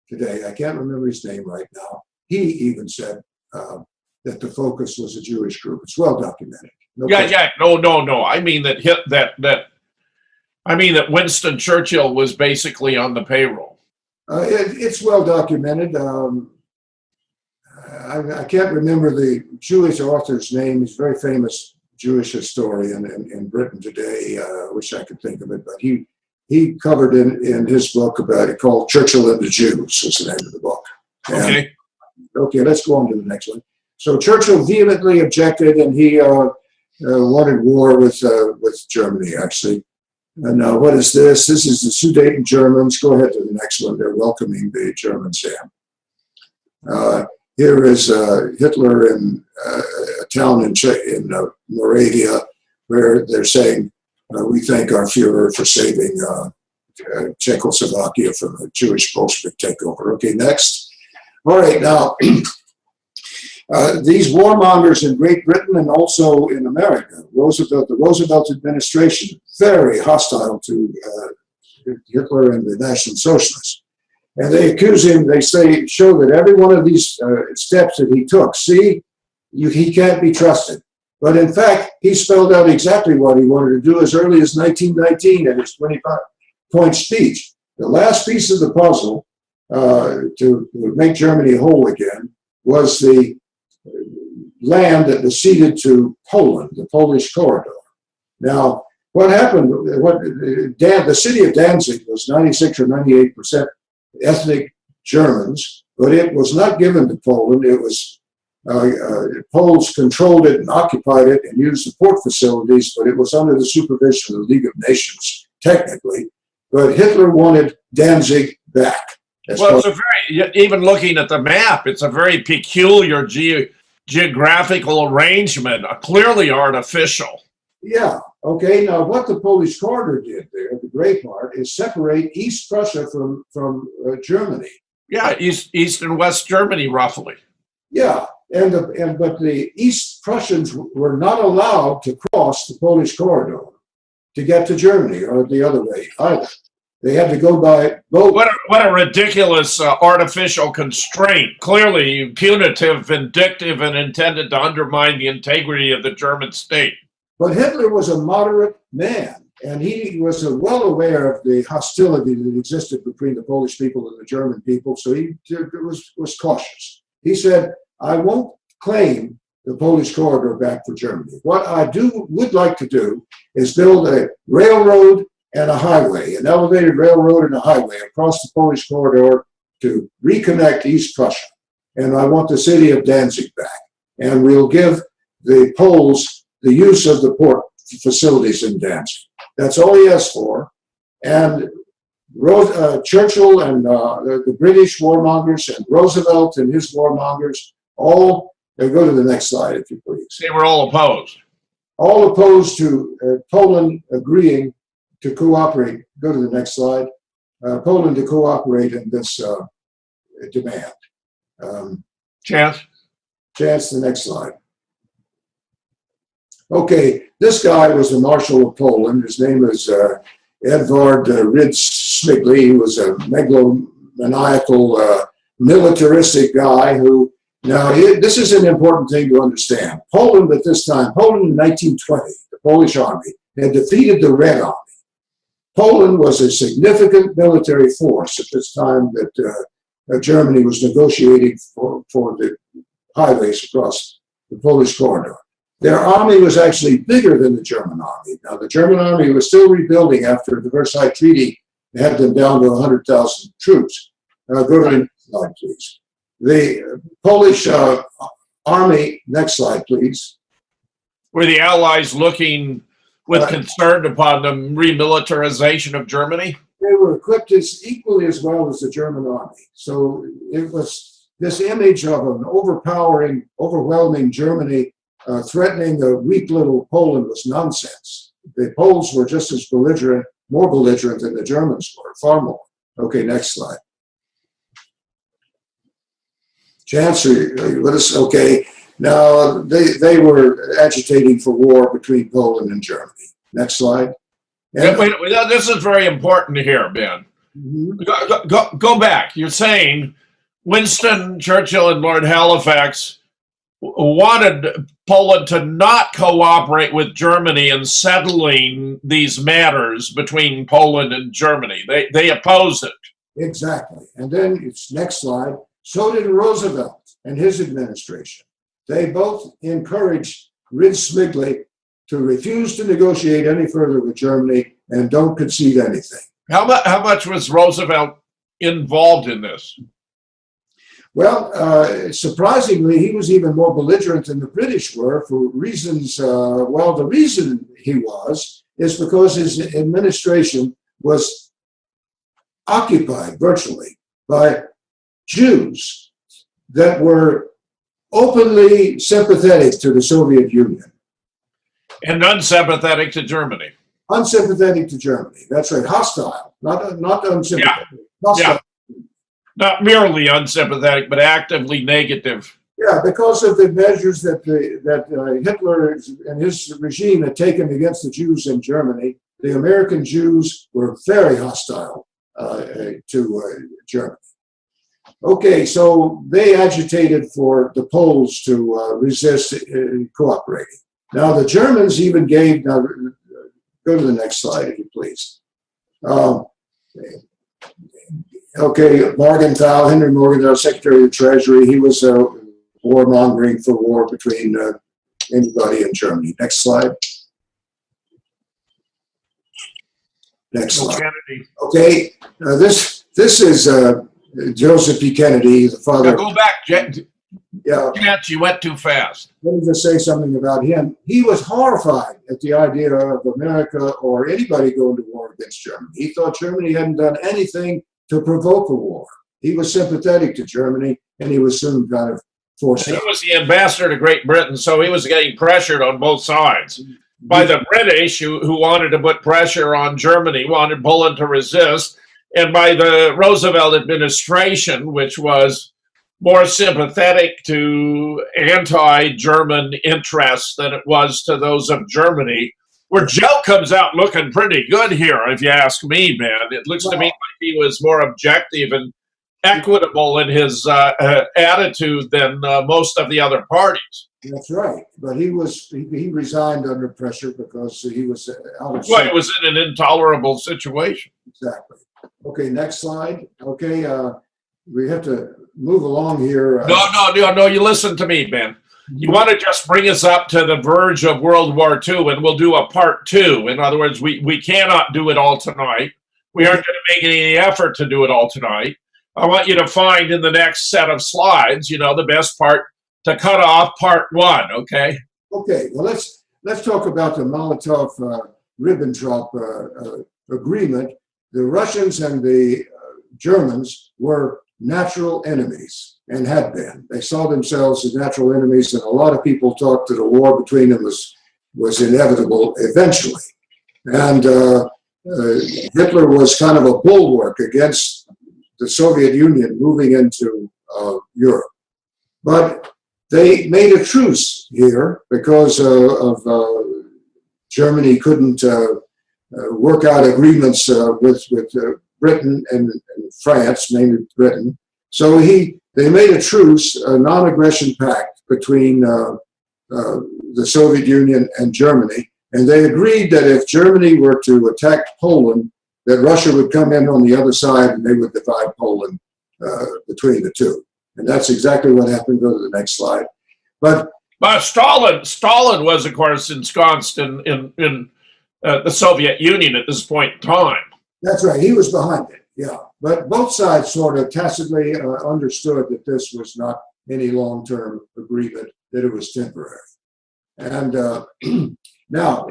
today. I can't remember his name right now. He even said that the Focus was a Jewish group. It's well documented. No. I mean that Winston Churchill was basically on the payroll. It's well documented. I can't remember the Jewish author's name. He's a very famous Jewish historian in Britain today. I wish I could think of it, but he covered in his book about it, called Churchill and the Jews, is the name of the book. Okay. Okay, let's go on to the next one. So Churchill vehemently objected, and he wanted war with Germany, actually. And what is this? This is the Sudeten Germans. Go ahead to the next one. They're welcoming the Germans in. Here is Hitler in a town in Moravia, where they're saying, we thank our Führer for saving Czechoslovakia from a Jewish Bolshevik takeover. Okay, next. All right, now, these warmongers in Great Britain and also in America, the Roosevelt administration, very hostile to Hitler and the National Socialists. And they accuse him, they show that every one of these steps that he took, he can't be trusted. But in fact, he spelled out exactly what he wanted to do as early as 1919 in his 25-point speech. The last piece of the puzzle to make Germany whole again was the land that was ceded to Poland, the Polish corridor. Now, what happened, the city of Danzig was 96 or 98% ethnic Germans, but it was not given to Poland. It was Poles controlled it and occupied it and used the port facilities, but it was under the supervision of the League of Nations, technically. But Hitler wanted Danzig back. Well, even looking at the map, it's a very peculiar geographical arrangement, clearly artificial. Yeah, okay. Now, what the Polish corridor did there, the gray part, is separate East Prussia from Germany. Yeah, East and West Germany, roughly. Yeah, but the East Prussians were not allowed to cross the Polish corridor to get to Germany, or the other way either. They had to go by boat. What a ridiculous artificial constraint. Clearly punitive, vindictive, and intended to undermine the integrity of the German state. But Hitler was a moderate man, and he was well aware of the hostility that existed between the Polish people and the German people, so he was cautious. He said, I won't claim the Polish corridor back for Germany. What I would like to do is build a railroad and a highway, an elevated railroad and a highway across the Polish corridor to reconnect East Prussia. And I want the city of Danzig back. And we'll give the Poles the use of the port facilities in Danzig. That's all he asked for. And Churchill and the British warmongers and Roosevelt and his warmongers all, go to the next slide if you please. They were all opposed. All opposed to Poland agreeing to cooperate. Go to the next slide. Poland to cooperate in this demand. Chance, the next slide. Okay, this guy was the Marshal of Poland. His name is Edvard Rydz-Śmigly. He was a megalomaniacal, militaristic guy who, now this is an important thing to understand. Poland at this time, Poland in 1920, the Polish army had defeated the Red Army. Poland was a significant military force at this time that Germany was negotiating for the highways across the Polish corridor. Their army was actually bigger than the German army. Now, the German army was still rebuilding after the Versailles Treaty had them down to 100,000 troops. Go to the next slide, please. The Polish army, next slide, please. Were the Allies looking with concern upon the remilitarization of Germany? they were equipped as equally as well as the German army. So it was this image of an overwhelming Germany threatening a weak little Poland was nonsense. The Poles were just as belligerent, more belligerent than the Germans were, far more. Okay, next slide. Chancellor, let us, okay. Now, they were agitating for war between Poland and Germany. Next slide. Wait, this is very important here, Ben. Go back. You're saying Winston Churchill and Lord Halifax wanted Poland to not cooperate with Germany in settling these matters between Poland and Germany. They opposed it. Exactly. And then it's next slide. So did Roosevelt and his administration. They both encouraged Reed-Smigley to refuse to negotiate any further with Germany and don't concede anything. How much was Roosevelt involved in this? Well, surprisingly, he was even more belligerent than the British were for reasons, well, the reason he was is because his administration was occupied virtually by Jews that were openly sympathetic to the Soviet Union. And unsympathetic to Germany. Unsympathetic to Germany, that's right, hostile, not unsympathetic. Yeah. Hostile. Yeah. Not merely unsympathetic, but actively negative. Yeah, because of the measures that Hitler and his regime had taken against the Jews in Germany, the American Jews were very hostile to Germany. Okay, so they agitated for the Poles to resist cooperating. Now, the Germans even gave, now go to the next slide, if you please. Okay, Morgenthau, Henry Morgenthau, Secretary of the Treasury, he was warmongering for war between anybody in Germany. Next slide. Next slide. Kennedy. Okay, this is Joseph P. Kennedy, the father. Now go back, Yeah. Chance, you went too fast. Let me just say something about him. He was horrified at the idea of America or anybody going to war against Germany. He thought Germany hadn't done anything to provoke a war. He was sympathetic to Germany, and he was soon kind of forced out. He was the ambassador to Great Britain, so he was getting pressured on both sides by the British, who wanted to put pressure on Germany, wanted Poland to resist, and by the Roosevelt administration, which was more sympathetic to anti-German interests than it was to those of Germany, where Joe comes out looking pretty good here, if you ask me, man. It looks to me like he was more objective and equitable in his attitude than most of the other parties. That's right, but he resigned under pressure because he was out of. Well, he was in an intolerable situation. Exactly. Okay, next slide. Okay, we have to move along here. No, you listen to me, Ben. You want to just bring us up to the verge of World War II, and we'll do a part 2. In other words, we cannot do it all tonight. We aren't going to make any effort to do it all tonight. I want you to find in the next set of slides, the best part to cut off part 1, okay? Okay, well, let's talk about the Molotov-Ribbentrop agreement. The Russians and the Germans were natural enemies and had been. They saw themselves as natural enemies, and a lot of people thought that a war between them was inevitable eventually. And Hitler was kind of a bulwark against the Soviet Union moving into Europe. But they made a truce here because of Germany couldn't work out agreements with Britain and France, mainly Britain. So they made a truce, a non-aggression pact between the Soviet Union and Germany, and they agreed that if Germany were to attack Poland, that Russia would come in on the other side and they would divide Poland between the two. And that's exactly what happened. Go to the next slide. But Stalin was, of course, ensconced in the Soviet Union at this point in time. That's right. He was behind it. Yeah. But both sides sort of tacitly understood that this was not any long-term agreement, that it was temporary. And now,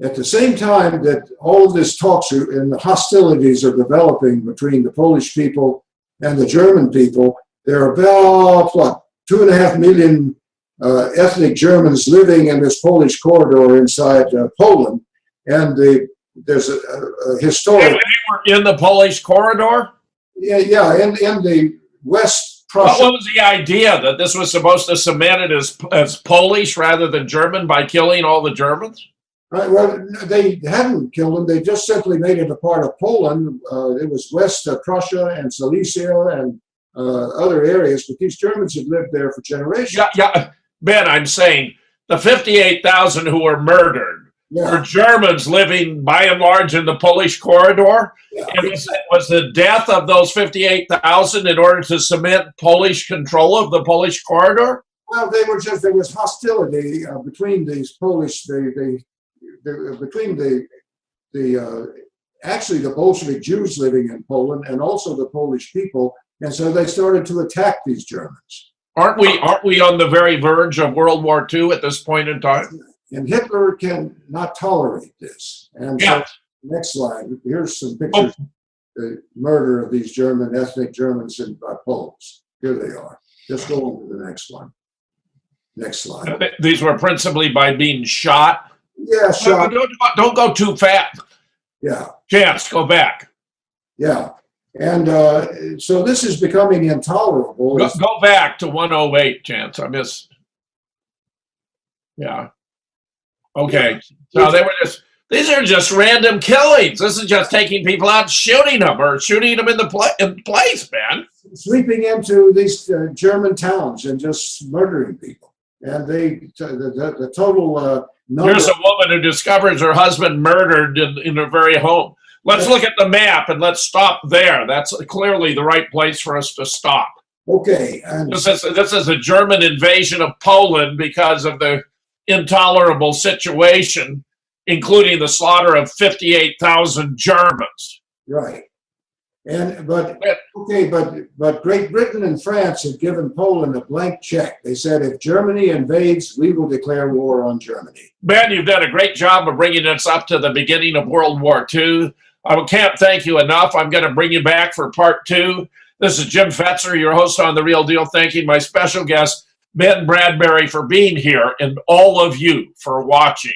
At the same time that all this talks and the hostilities are developing between the Polish people and the German people, there are about, what, 2.5 million ethnic Germans living in this Polish corridor inside Poland. And there's a historic... They were in the Polish corridor? Yeah, in the West Prussia. What was the idea, that this was supposed to cement it as Polish rather than German by killing all the Germans? Right, well, they hadn't killed them. They just simply made it a part of Poland. It was West Prussia and Silesia and other areas, but these Germans had lived there for generations. Yeah, Ben, I'm saying the 58,000 who were murdered were Germans living by and large in the Polish corridor. Yeah. And was the death of those 58,000 in order to cement Polish control of the Polish corridor? Well, there was hostility between these Polish, actually the Bolshevik Jews living in Poland and also the Polish people, and so they started to attack these Germans. Aren't we on the very verge of World War II at this point in time? And Hitler can not tolerate this. And so, next slide. Here's some pictures of the murder of these ethnic Germans by Poles. Here they are. Just go on to the next one. Next slide. These were principally by being shot. Yeah, shot. Don't go too fast. Yeah. Chance, go back. Yeah. And so this is becoming intolerable. Go back to 108, Chance. I missed. Yeah. Okay. So these are just random killings. This is just taking people out, shooting them, or shooting them in place, man. Sweeping into these German towns and just murdering people. And the total number. Here's a woman who discovers her husband murdered in her very home. Let's look at the map and let's stop there. That's clearly the right place for us to stop. Okay. And this is a German invasion of Poland because of the intolerable situation, including the slaughter of 58,000 Germans. Right. But Great Britain and France had given Poland a blank check. They said, if Germany invades, we will declare war on Germany. Ben, you've done a great job of bringing us up to the beginning of World War II. I can't thank you enough. I'm going to bring you back for part 2. This is Jim Fetzer, your host on The Real Deal, thanking my special guest, Ben Bradbury, for being here, and all of you for watching.